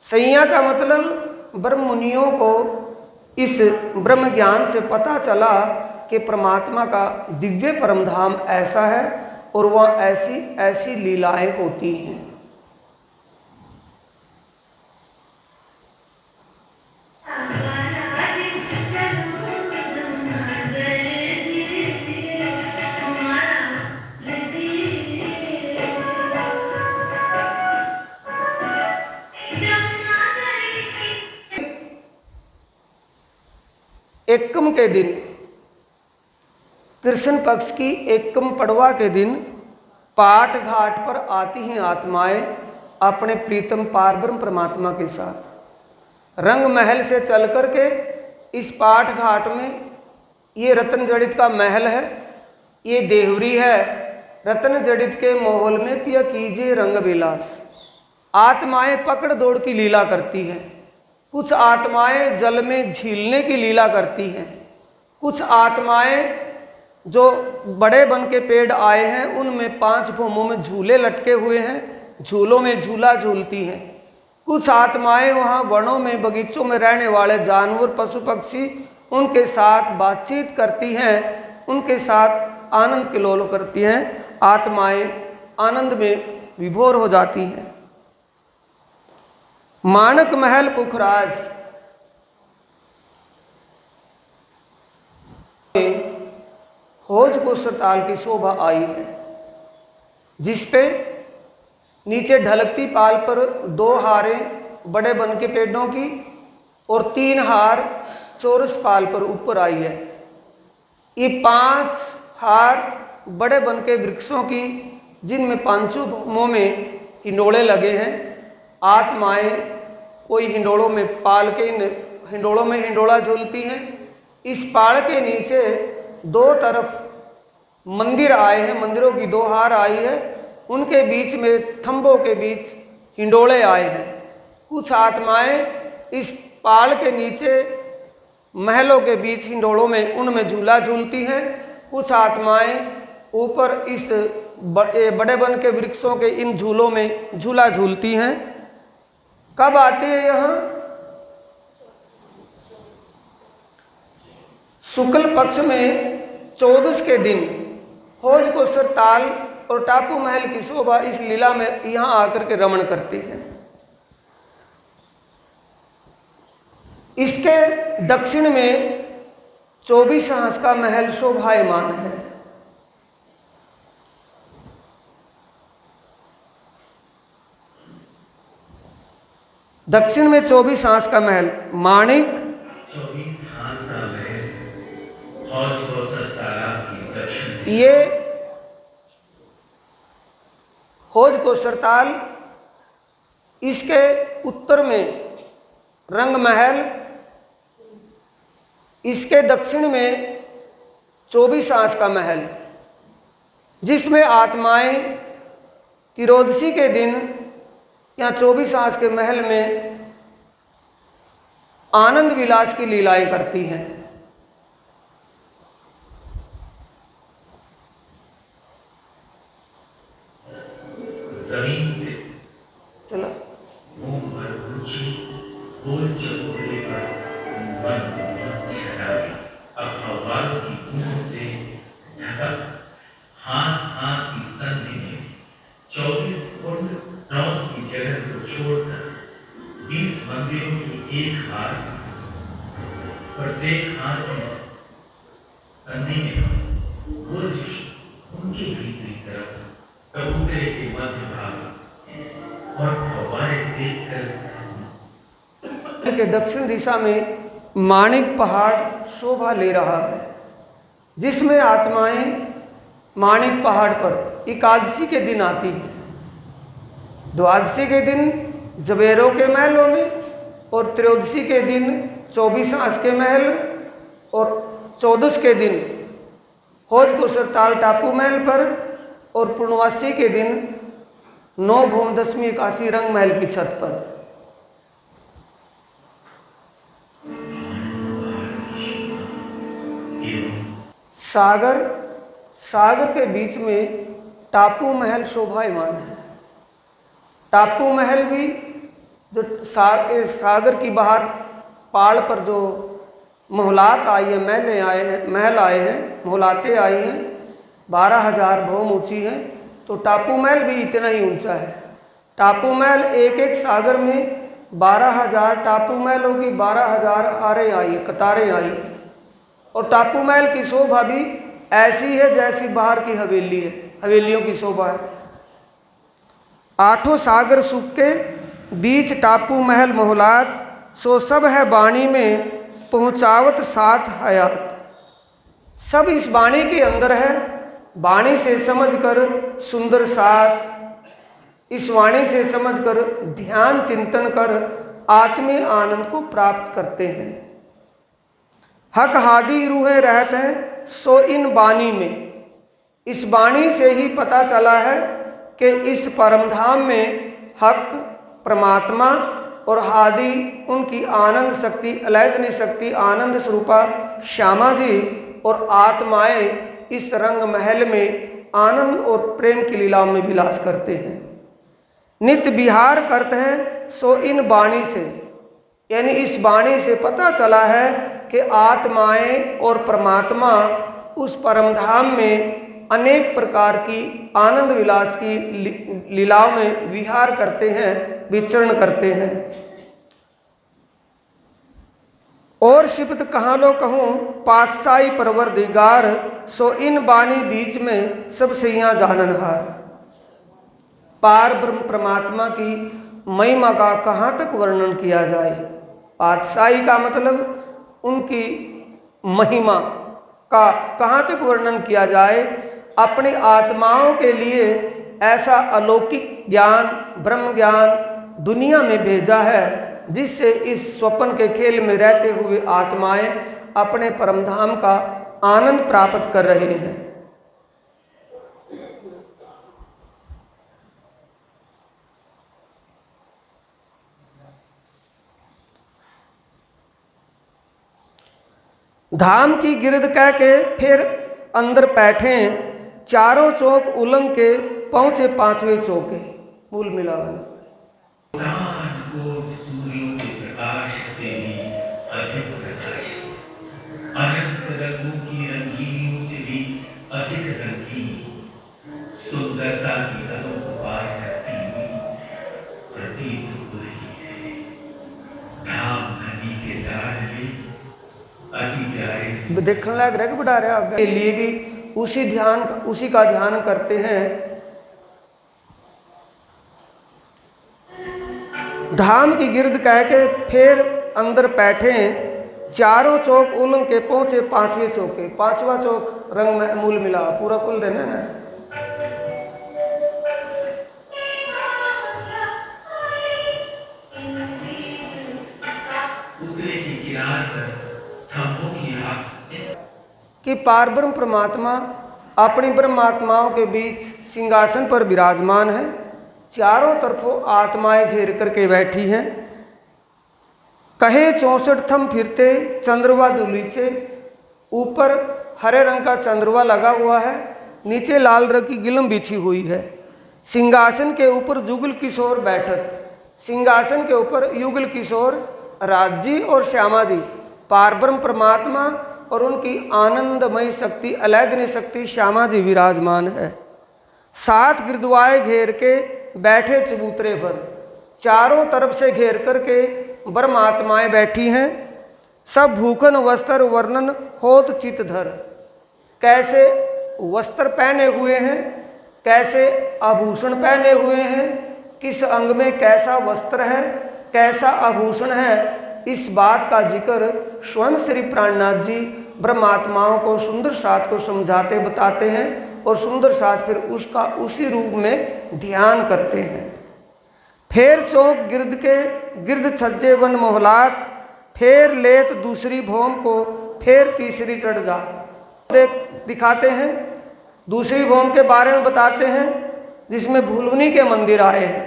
सैया का मतलब ब्रह्म मुनियों को इस ब्रह्म ज्ञान से पता चला कि परमात्मा का दिव्य परमधाम ऐसा है और वह ऐसी ऐसी लीलाएं होती हैं। एकम के दिन, कृष्ण पक्ष की एकम पड़वा के दिन पाट घाट पर आती हैं आत्माएं अपने प्रीतम पारब्रह्म परमात्मा के साथ। रंग महल से चल कर के इस पाट घाट में, ये रत्न जड़ित का महल है, ये देवरी है, रत्न जड़ित के माहौल में पिया कीजिए रंग विलास। आत्माएं पकड़ दौड़ की लीला करती हैं, कुछ आत्माएं जल में झीलने की लीला करती हैं, कुछ आत्माएं जो बड़े बन के पेड़ आए हैं उनमें 5 भूमों में झूले लटके हुए हैं, झूलों में झूला झूलती हैं। कुछ आत्माएं वहाँ वनों में बगीचों में रहने वाले जानवर पशु पक्षी उनके साथ बातचीत करती हैं, उनके साथ आनंद किलोल करती हैं। आत्माएं आनंद में विभोर हो जाती हैं। माणक महल पुखराज, हौज कोसर ताल की शोभा आई है, जिसपे नीचे ढलकती पाल पर 2 हारें बड़े बन के पेड़ों की और 3 हार चौरस पाल पर ऊपर आई है। ये 5 हार बड़े बन के वृक्षों की, जिनमें 5 भूमों में हिंडोले लगे हैं। आत्माएं कोई हिंडोलों में पाल के हिंडोलों में हिंडोला झूलती हैं। इस पाल के नीचे 2 तरफ मंदिर आए हैं, मंदिरों की 2 हार आई है, उनके बीच में थंबों के बीच हिंडोले आए हैं। कुछ आत्माएं इस पाल के नीचे महलों के बीच हिंडोलों में उनमें झूला झूलती हैं। कुछ आत्माएं ऊपर इस बड़े बन के वृक्षों के इन झूलों में झूला झूलती हैं। कब आते हैं यहाँ? शुक्ल पक्ष में 14 के दिन हौज कोसर ताल और टापू महल की शोभा इस लीला में यहाँ आकर के रमण करते हैं। इसके दक्षिण में 24 हांस का महल शोभायमान है। दक्षिण में 24 हांस का महल माणिक, 24 हांस का महल हौज कोसर तालाब की दक्षिण, ये हौज कोसर ताल, इसके उत्तर में रंग महल, इसके दक्षिण में 24 हांस का महल, जिसमें आत्माएं त्रियोदशी के दिन या 24 हांस के महल में आनंद विलास की लीलाएं करती हैं। जमीन से चलो मुंह पर ऊंची गोल चबूतरे पर वन छटाई, अब हवाओं की बूंदों से ढकक हांस हांस की संधि में 24 कुंड क्रॉस की जगह को छोड़कर 20 मंदिरों की एक हार, प्रत्येक हांस की संधि में वो दृश्य उनके भीतरी तरफ कबूतरे के मध्य भाग और फव्वारे देखकर के दक्षिण दिशा में माणिक पहाड़ शोभा ले रहा है, जिसमें आत्माएं माणिक पहाड़ पर एकादशी के दिन आती हैं। द्वादशी के दिन जबेरों के महलों में और त्रयोदशी के दिन 24 हांस के महल और 14 के दिन हौज कोसर ताल टापू महल पर और पूर्णवासी के दिन 9 भूम 10वीं 81 रंग महल की छत पर। सागर के बीच में टापू महल शोभायमान है। टापू महल भी जो सागर की बाहर पहाड़ पर जो महलात आई है, महल आए हैं, महलातें आई हैं, 12,000 भौम ऊंची हैं। तो टापू महल भी इतना ही ऊंचा है। टापू महल एक एक सागर में 12,000 टापू महलों की 12,000 आरे आई, कतारें आई। और टापू महल की शोभा भी ऐसी है जैसी बाहर की हवेली है, हवेलियों की शोभा है। 8 सागर सुख के बीच टापू महल मोहलात, सो सब है बाणी में पहुँचावत साथ हयात। सब इस वाणी के अंदर है। वाणी से समझकर सुंदर साथ, इस वाणी से समझकर ध्यान चिंतन कर आत्मीय आनंद को प्राप्त करते हैं। हक हादी रूहें रहते हैं सो इन वाणी में। इस वाणी से ही पता चला है कि इस परमधाम में हक परमात्मा और हादी उनकी आनंद शक्ति, अलैदनी शक्ति, आनंद स्वरूपा श्यामा जी और आत्माएं इस रंग महल में आनंद और प्रेम की लीलाओं में विलास करते हैं। नित्य विहार करते हैं सो इन वाणी से, यानी इस वाणी से पता चला है कि आत्माएं और परमात्मा उस परमधाम में अनेक प्रकार की आनंद विलास की लीलाओं में विहार करते हैं, विचरण करते हैं। और शिप्त कहाँ लो कहूँ पातशाही परवरदिगार, सो इन बानी बीच में सब सैया जाननहार। पार ब्रह्म परमात्मा की महिमा का कहाँ तक वर्णन किया जाए। पातशाही का मतलब उनकी महिमा का कहाँ तक वर्णन किया जाए। अपनी आत्माओं के लिए ऐसा अलौकिक ज्ञान, ब्रह्म ज्ञान दुनिया में भेजा है, जिससे इस स्वप्न के खेल में रहते हुए आत्माएं अपने परमधाम का आनंद प्राप्त कर रहे हैं। धाम की गिरद कह के फिर अंदर बैठे, चारों चौक उलंग के पहुंचे पांचवें चौके। मूल मिलावन सूर्यों के प्रकाश से भी अधिक प्रकाश, अनंत रंगों की रंगीनियों से भी अधिक रंगीन, सुंदरता की हदों को पार करती हुई प्रतीत हो रही है। धाम नदी के लाडले अति प्यारे देखने लायक रह बढ़ा रहे आगे के लिए भी उसी का ध्यान करते हैं। धाम की गिरद कह के फिर अंदर बैठे, चारों चौक उलंग के पहुंचे पांचवें चौके। पांचवा चौक रंग में मूल मिला, पूरा कुल देना ना। कि पारब्रह्म परमात्मा अपनी ब्रह्मात्माओं के बीच सिंहासन पर विराजमान है। चारों तरफों आत्माएं घेर करके बैठी हैं। कहे 64 थम फिरते चंद्रवा दुलीचे। ऊपर हरे रंग का चंद्रवा लगा हुआ है, नीचे लाल रंग की गिलम बिछी हुई है। सिंहासन के ऊपर युगल किशोर बैठक। सिंहासन के ऊपर युगल किशोर राज जी और श्यामा जी, पारब्रह्म परमात्मा और उनकी आनंदमयी शक्ति, अलैदनी शक्ति श्यामा जी विराजमान है। सात गिरदवाए घेर के बैठे चबूतरे पर। चारों तरफ से घेर करके ब्रह्मात्माएं बैठी हैं। सब भूखन वस्त्र वर्णन होत चित धर। कैसे वस्त्र पहने हुए हैं, कैसे आभूषण पहने हुए हैं, किस अंग में कैसा वस्त्र है, कैसा आभूषण है, इस बात का जिक्र स्वयं श्री प्राणनाथ जी ब्रह्मात्माओं को सुंदर साथ को समझाते बताते हैं और सुंदर साथ फिर उसका उसी रूप में ध्यान करते हैं। फिर चौक गिरद के गिरद छज्जे वन मोहलात, फिर लेत दूसरी भौम को, फिर तीसरी चढ़ जात। दिखाते हैं, दूसरी भौम के बारे में बताते हैं जिसमें भूलवनी के मंदिर आए हैं।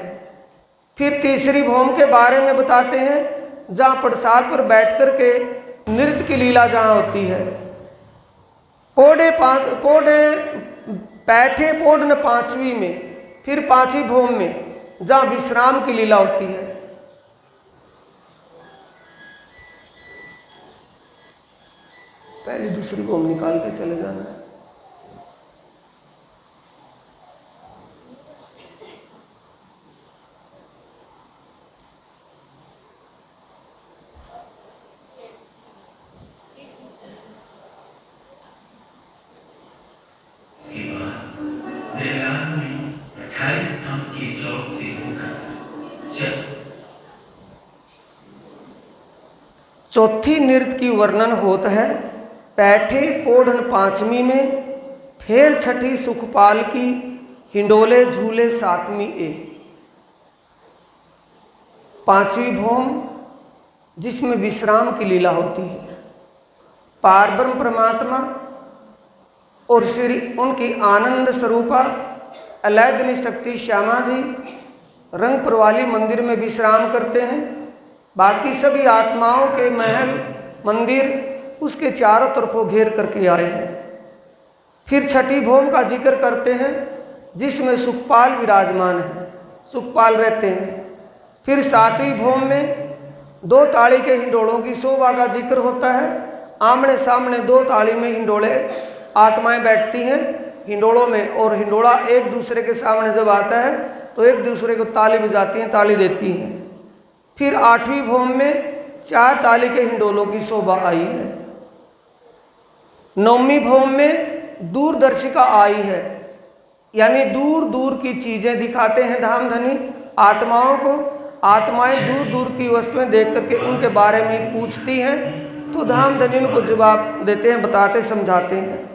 फिर तीसरी भौम के बारे में बताते हैं जहाँ प्रसाद पर बैठ कर के नृत्य की लीला जहाँ होती है। पोढ़े बैठे पोढ़ पांचवी में, फिर पांचवी भौम में जहाँ विश्राम की लीला होती है। पहले दूसरी भौम निकालते चले जाना है। चौथी नृत्य की वर्णन होता है पैठे पोढ़न पांचवी में, फिर छठी सुखपाल की हिंडोले झूले सातवीं ए। पांचवी भौम जिसमें विश्राम की लीला होती है, पारब्रह्म परमात्मा और श्री उनकी आनंद स्वरूपा अलैग्नि शक्ति श्यामा जी रंगपुर वाली मंदिर में विश्राम करते हैं। बाकी सभी आत्माओं के महल मंदिर उसके चारों तरफों घेर करके आए हैं। फिर छठी भौम का जिक्र करते हैं जिसमें सुखपाल विराजमान है, सुखपाल रहते हैं। फिर सातवीं भौम में दो ताली के हिंडोलों की शोभा का जिक्र होता है। आमने सामने दो ताली में हिंडोले आत्माएं बैठती हैं हिंडोलों में, और हिंडोला एक दूसरे के सामने जब आता है तो एक दूसरे को ताली बजाती हैं, ताली देती हैं। फिर आठवीं भौम में चार ताली के हिंडोलों की शोभा आई है। नौवीं भौम में दूरदर्शिका आई है, यानी दूर दूर की चीज़ें दिखाते हैं धामधनी आत्माओं को। आत्माएं दूर दूर की वस्तुएं देख करके उनके बारे में पूछती हैं, तो धामधनी उनको जवाब देते हैं, बताते समझाते हैं।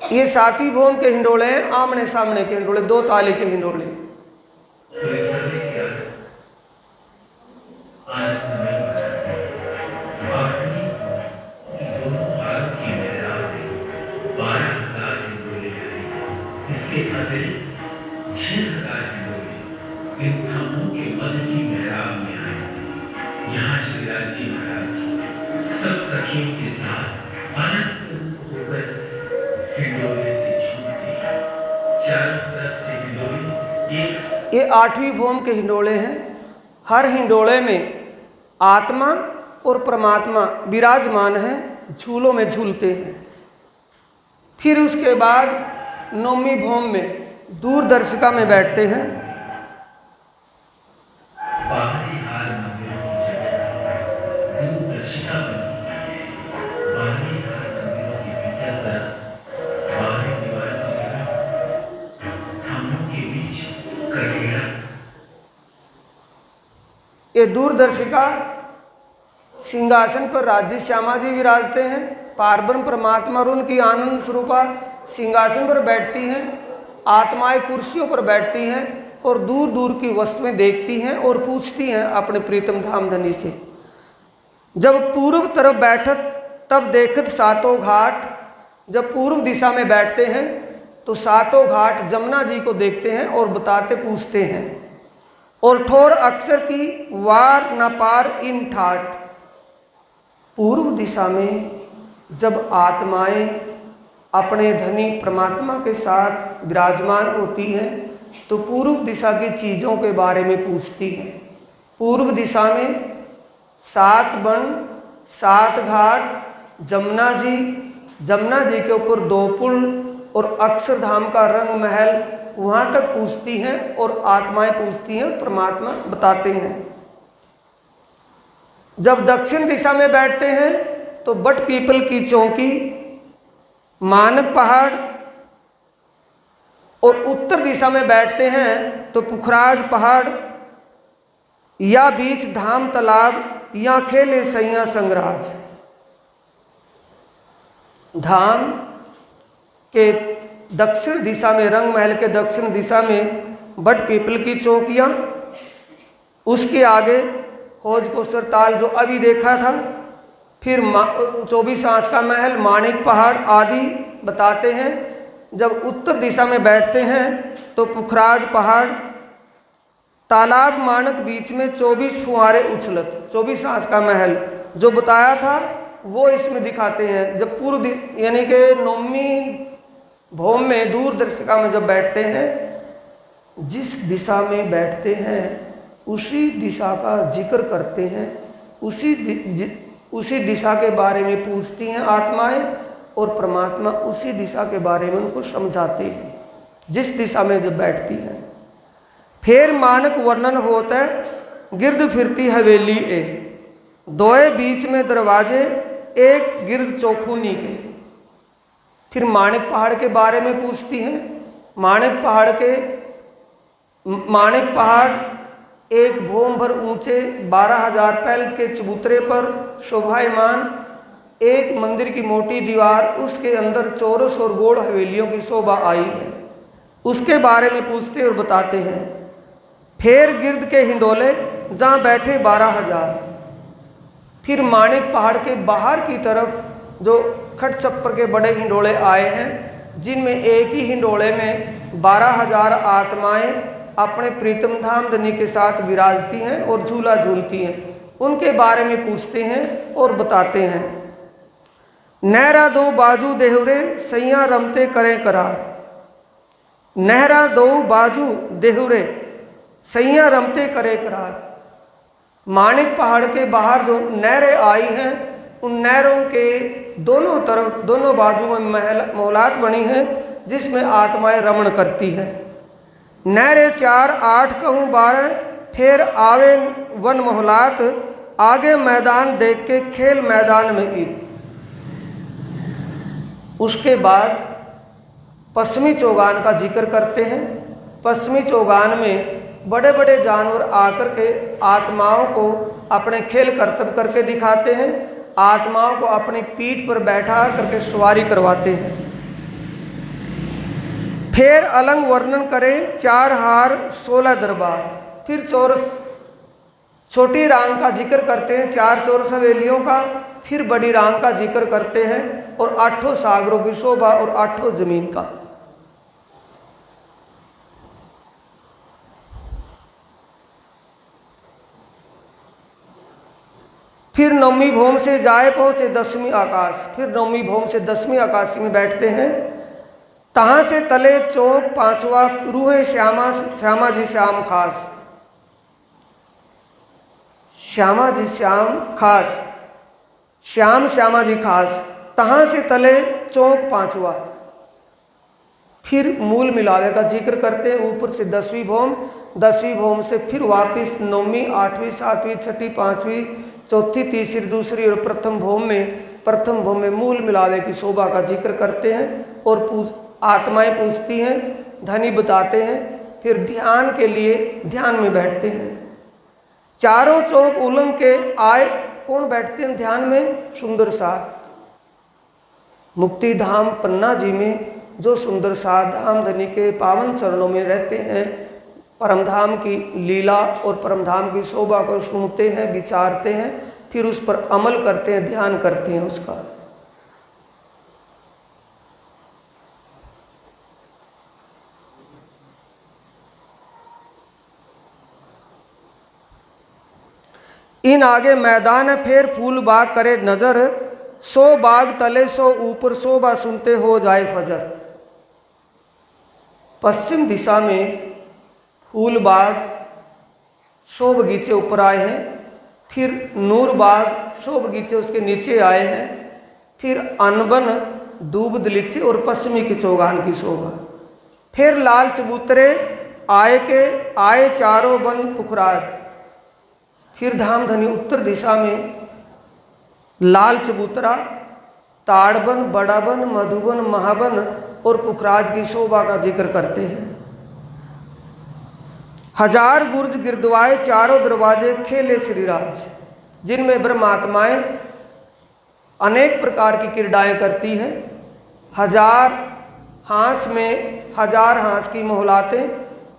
ये सातवीं भौम के हिंडोले हैं, आमने सामने के हिंडोले, दो ताली के हिंडोले। इसके अतिरिक्त 6,000 हिंडोले इन धामों के मध्य की मेहराब में आए। यहाँ श्री राज जी महाराज सब सखियों के साथ आनंद होकर हिंडोले से छूटते हैं। चारों तरफ से हिंडोले एक। ये आठवीं भौम के हिंडोले हैं। हर हिंडोले में आत्मा और परमात्मा विराजमान है, झूलों में झूलते हैं। फिर उसके बाद नौवीं भौम में दूरदर्शिका में बैठते हैं। बाहरी हाल मंदिरों की जगह दूरदर्शिका बनी है। बाहरी हाल मंदिरों के भीतर तरफ बाहरी दीवार की जगह धामों के बीच कटेड़ा। ये दूरदर्शिका सिंहासन पर राज्य श्यामा जी विराजते हैं। पारब्रह्म परमात्मा और उनकी आनंद स्वरूपा सिंहासन पर बैठती हैं, आत्माएं कुर्सियों पर बैठती हैं और दूर दूर की वस्तुएं देखती हैं और पूछती हैं अपने प्रीतम धामधनी से। जब पूर्व तरफ बैठत तब देखत सातों घाट। जब पूर्व दिशा में बैठते हैं तो सातों घाट जमुना जी को देखते हैं और बताते पूछते हैं। और ठोर अक्षर की वार न पार इन ठाट। पूर्व दिशा में जब आत्माएं अपने धनी परमात्मा के साथ विराजमान होती हैं तो पूर्व दिशा की चीज़ों के बारे में पूछती हैं। पूर्व दिशा में 7 वन, 7 घाट, जमुना जी के ऊपर 2 पुल और अक्षरधाम का रंग महल, वहाँ तक पूछती हैं और आत्माएं पूछती हैं, परमात्मा बताते हैं। जब दक्षिण दिशा में बैठते हैं तो बट पीपल की चौकी, मानक पहाड़, और उत्तर दिशा में बैठते हैं तो पुखराज पहाड़, या बीच धाम तालाब, या खेले सैया संगराज। धाम के दक्षिण दिशा में, रंग महल के दक्षिण दिशा में बट पीपल की चौकियाँ, उसके आगे हौज कोसर ताल जो अभी देखा था, फिर 24 आंच का महल, माणिक पहाड़ आदि बताते हैं। जब उत्तर दिशा में बैठते हैं तो पुखराज पहाड़, तालाब मानक बीच में 24 फुहारे उछलत, 24 आंच का महल जो बताया था वो इसमें दिखाते हैं। जब पूर्व यानी कि नौवीं भौम में दूरदर्शिका में जब बैठते हैं, जिस दिशा में बैठते हैं उसी दिशा का जिक्र करते हैं, उसी दिशा के बारे में पूछती हैं आत्माएं, और परमात्मा उसी दिशा के बारे में उनको समझाते हैं जिस दिशा में जब बैठती हैं। फिर मानक वर्णन होता है गिरद फिरती हवेली ए, दोए बीच में दरवाजे, एक गिरद चौखूनी के। फिर माणिक पहाड़ के बारे में पूछती हैं, माणिक पहाड़ एक भौम भर ऊंचे 12,000 पैल के चबूतरे पर शोभायमान, एक मंदिर की मोटी दीवार, उसके अंदर चौरस और गोड़ हवेलियों की शोभा आई है। उसके बारे में पूछते और बताते हैं। फिर गिर्द के हिंडोले जहाँ बैठे 12,000। फिर माणिक पहाड़ के बाहर की तरफ जो खट छप्पर के बड़े हिंडोले आए हैं, जिनमें एक ही हिंडोले में 12,000 आत्माएं अपने प्रीतम धाम धनी के साथ विराजती हैं और झूला झूलती हैं। उनके बारे में पूछते हैं और बताते हैं। नहरा दो बाजू देहुरे सैया रमते करें करार। नहरा दो बाजू देहुरे सैया रमते करे करार। माणिक पहाड़ के बाहर जो नहरें आई हैं, उन नहरों के दोनों तरफ दोनों बाजू में मोहलात बनी हैं, जिसमें आत्माएं रमण करती हैं। नहरे 4 8 कहूँ 12, फिर आवे वन मोहलात, आगे मैदान देख के खेल मैदान में ईद। उसके बाद पश्चिमी चौगान का जिक्र करते हैं। पश्चिमी चौगान में बड़े बड़े जानवर आकर के आत्माओं को अपने खेल करतब करके दिखाते हैं, आत्माओं को अपनी पीठ पर बैठा करके सवारी करवाते हैं। फिर अलंग वर्णन करें 4 हार 16 दरबार। फिर चौरस छोटी रांग का जिक्र करते हैं, 4 चौरस हवेलियों का। फिर बड़ी रांग का जिक्र करते हैं और 8 सागरों की शोभा और 8 जमीन का। फिर 9वीं भौम से जाए पहुँचे 10वीं आकाश। फिर 9वीं भौम से 10वीं आकाश में बैठते हैं। तहाँ से तले चौक 5वां रूहे श्यामा जी श्याम खास। श्यामा जी श्याम खास, श्याम श्यामा जी खास। तहाँ से तले चौक 5वां। फिर मूल मिलावे का जिक्र करते हैं। ऊपर से 10वीं भौम, 10वीं भौम से फिर वापस 9वीं 8वीं 7वीं 6ठी 5वीं 4थी 3री 2री और प्रथम भौम में मूल मिलावे की शोभा का जिक्र करते हैं और आत्माएं पूछती हैं, धनी बताते हैं। फिर ध्यान के लिए ध्यान में बैठते हैं। चारों चौक उलंग के आए कौन बैठते हैं ध्यान में? सुंदर साथ। मुक्ति धाम पन्ना जी में जो सुंदर साथ धाम धनी के पावन चरणों में रहते हैं, परमधाम की लीला और परमधाम की शोभा को सुनते हैं, विचारते हैं, फिर उस पर अमल करते हैं, ध्यान करते हैं उसका। इन आगे मैदान है, फिर फूल बाग करे नजर, 100 बाग तले 100 ऊपर, शोभा सुनते हो जाए फजर। पश्चिम दिशा में फूल बाग 100 बगीचे ऊपर आए हैं। फिर नूर बाग 100 बगीचे उसके नीचे आए हैं। फिर अनबन दूब दलीचे और पश्चिमी के चौगान की शोभा। फिर लाल चबूतरे आए चारों बन पुखराज। फिर धाम धनी उत्तर दिशा में लाल चबूतरा, ताड़बन, बड़ाबन, मधुबन, महाबन और पुखराज की शोभा का जिक्र करते हैं। 1000 गुर्ज गिरदवाए, चारों दरवाजे खेले श्रीराज, जिनमें ब्रह्मात्माएं अनेक प्रकार की क्रीड़ाएं करती हैं। 1000 हांस में 1000 हांस की मोहलातें,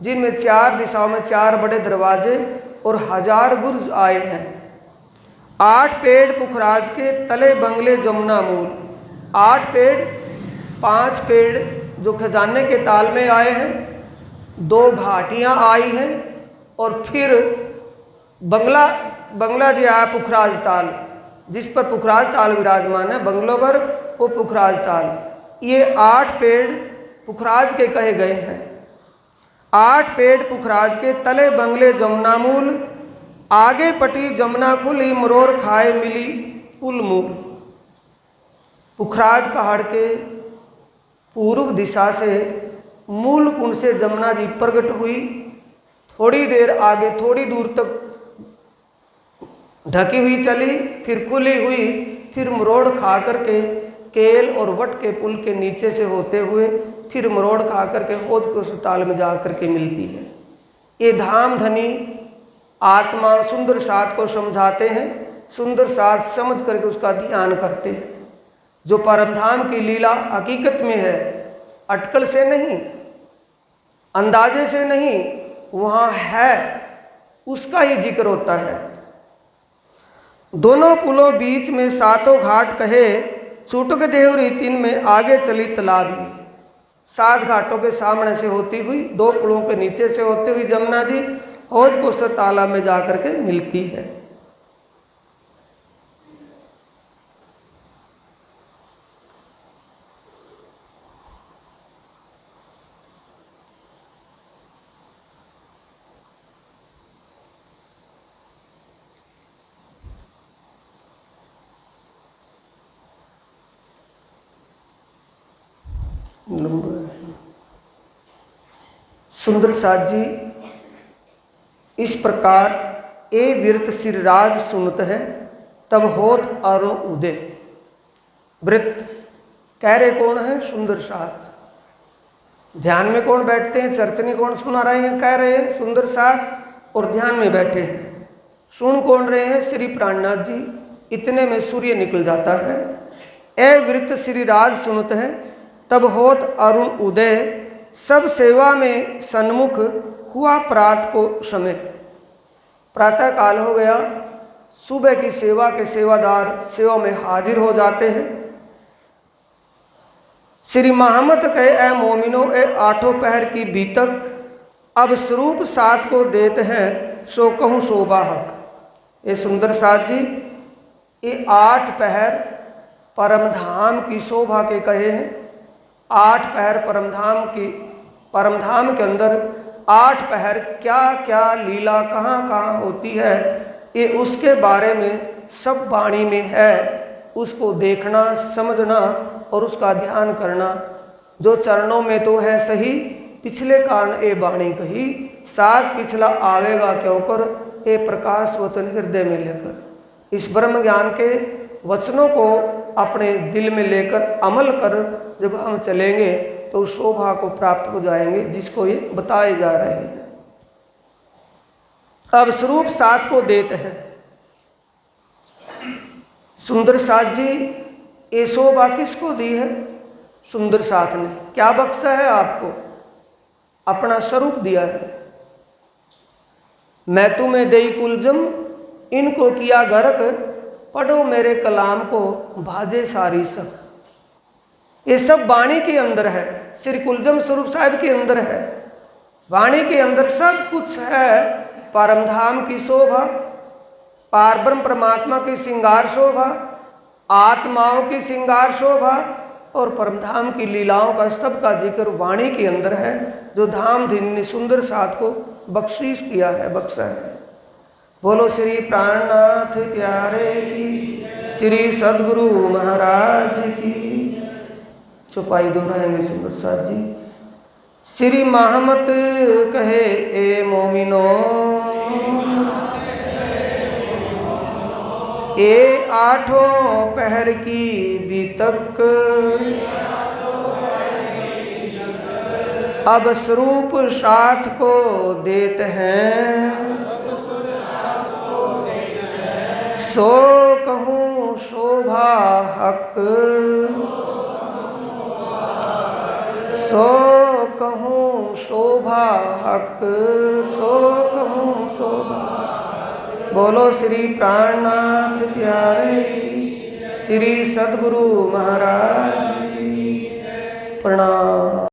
जिनमें 4 दिशाओं में 4 बड़े दरवाजे और 1000 गुर्ज आए हैं। 8 पेड़ पुखराज के तले बंगले जमुना मूल। 8 पेड़, 5 पेड़ जो खजाने के ताल में आए हैं, 2 घाटियाँ आई हैं और फिर बंगला जो आया पुखराज ताल, जिस पर पुखराज ताल विराजमान है, बंगलों पर वो पुखराज ताल। ये 8 पेड़ पुखराज के कहे गए हैं। 8 पेड़ पुखराज के तले बंगले जमुना मूल, आगे पटी जमुना खुली, मरोर खाए मिली पुल मूल। पुखराज पहाड़ के पूर्व दिशा से मूल कुंड से जमुना जी प्रकट हुई। थोड़ी देर आगे थोड़ी दूर तक ढकी हुई चली, फिर खुली हुई, फिर मरोड़ खा करके केल और वट के पुल के नीचे से होते हुए फिर मरोड़ खा करके हौज के उस ताल में जा करके मिलती है। ये धाम धनी आत्मा सुंदर साथ को समझाते हैं, सुंदर साथ समझ करके उसका ध्यान करते हैं। जो परमधाम की लीला हकीकत में है, अटकल से नहीं, अंदाजे से नहीं, वहाँ है, उसका ही जिक्र होता है। दोनों पुलों बीच में सातों घाट कहे, चुटक देवरी तीन में आगे चली तालाबी। 7 घाटों के सामने से होती हुई, 2 पुलों के नीचे से होती हुई जमुना जी हौज को सर तालाब में जाकर के मिलती है। सुंदर साथ जी इस प्रकार ए विरत श्रीराज सुनत है, तब होत अरुण उदय। वृत्त कह रहे कौन है? सुंदर साथ। ध्यान में कौन बैठते हैं? चर्चनी कौन सुना रहे हैं? कह रहे हैं सुंदर साथ, और ध्यान में बैठे हैं। सुन कौन रहे हैं? श्री प्राणनाथ जी। इतने में सूर्य निकल जाता है। ए विरत श्रीराज सुनत है, तब होत अरुण उदय। सब सेवा में सन्मुख हुआ प्रात को समय। प्रातः काल हो गया, सुबह की सेवा के सेवादार सेवा में हाजिर हो जाते हैं। श्री महामत कहे, ए मोमिनो, ए 8 पहर की बीतक, अब स्वरूप साथ को देते हैं, सो कहूँ शोभा हक। ये सुंदर साथ जी, ये 8 पहर परमधाम की शोभा के कहे हैं। 8 पहर परमधाम के अंदर 8 पहर क्या क्या लीला कहाँ कहाँ होती है, ये उसके बारे में सब वाणी में है। उसको देखना, समझना और उसका ध्यान करना। जो चरणों में तो है सही, पिछले कारण ये वाणी कही, साथ पिछला आवेगा क्यों कर, ये प्रकाश वचन हृदय में लेकर। इस ब्रह्म ज्ञान के वचनों को अपने दिल में लेकर अमल कर जब हम चलेंगे तो उस शोभा को प्राप्त हो जाएंगे जिसको ये बताए जा रहे हैं। अब स्वरूप साथ को देते हैं। सुंदर साथ जी, ये शोभा किसको दी है? सुंदर साथ ने क्या बख्शा है आपको? अपना स्वरूप दिया है। मैं तुम्हें देई कुलजम, इनको किया गर्क, पढ़ो मेरे कलाम को भाजे सारी सक। ये सब वाणी के अंदर है, श्री कुलजम स्वरूप साहिब के अंदर है। वाणी के अंदर सब कुछ है। परमधाम की शोभा, पारब्रह्म परमात्मा की श्रृंगार शोभा, आत्माओं की श्रृंगार शोभा और परमधाम की लीलाओं का सबका जिक्र वाणी के अंदर है, जो धाम धीन ने सुंदर साथ को बख्शीश किया है, बख्शा है। बोलो श्री प्राणनाथ प्यारे की, श्री सद्गुरु महाराज की। चौपाई दोहराएंगे सुंदर साथ जी। श्री महामत कहे, ए मोमिनो, ए 8 पहर की बीतक, अब स्वरूप साथ को देते हैं, सो कहूँ शोभा हक, सो कहूँ शोभा हक, सो कहूँ शोभा। बोलो श्री प्राणनाथ प्यारे की, श्री सद्गुरु महाराज की। प्रणाम।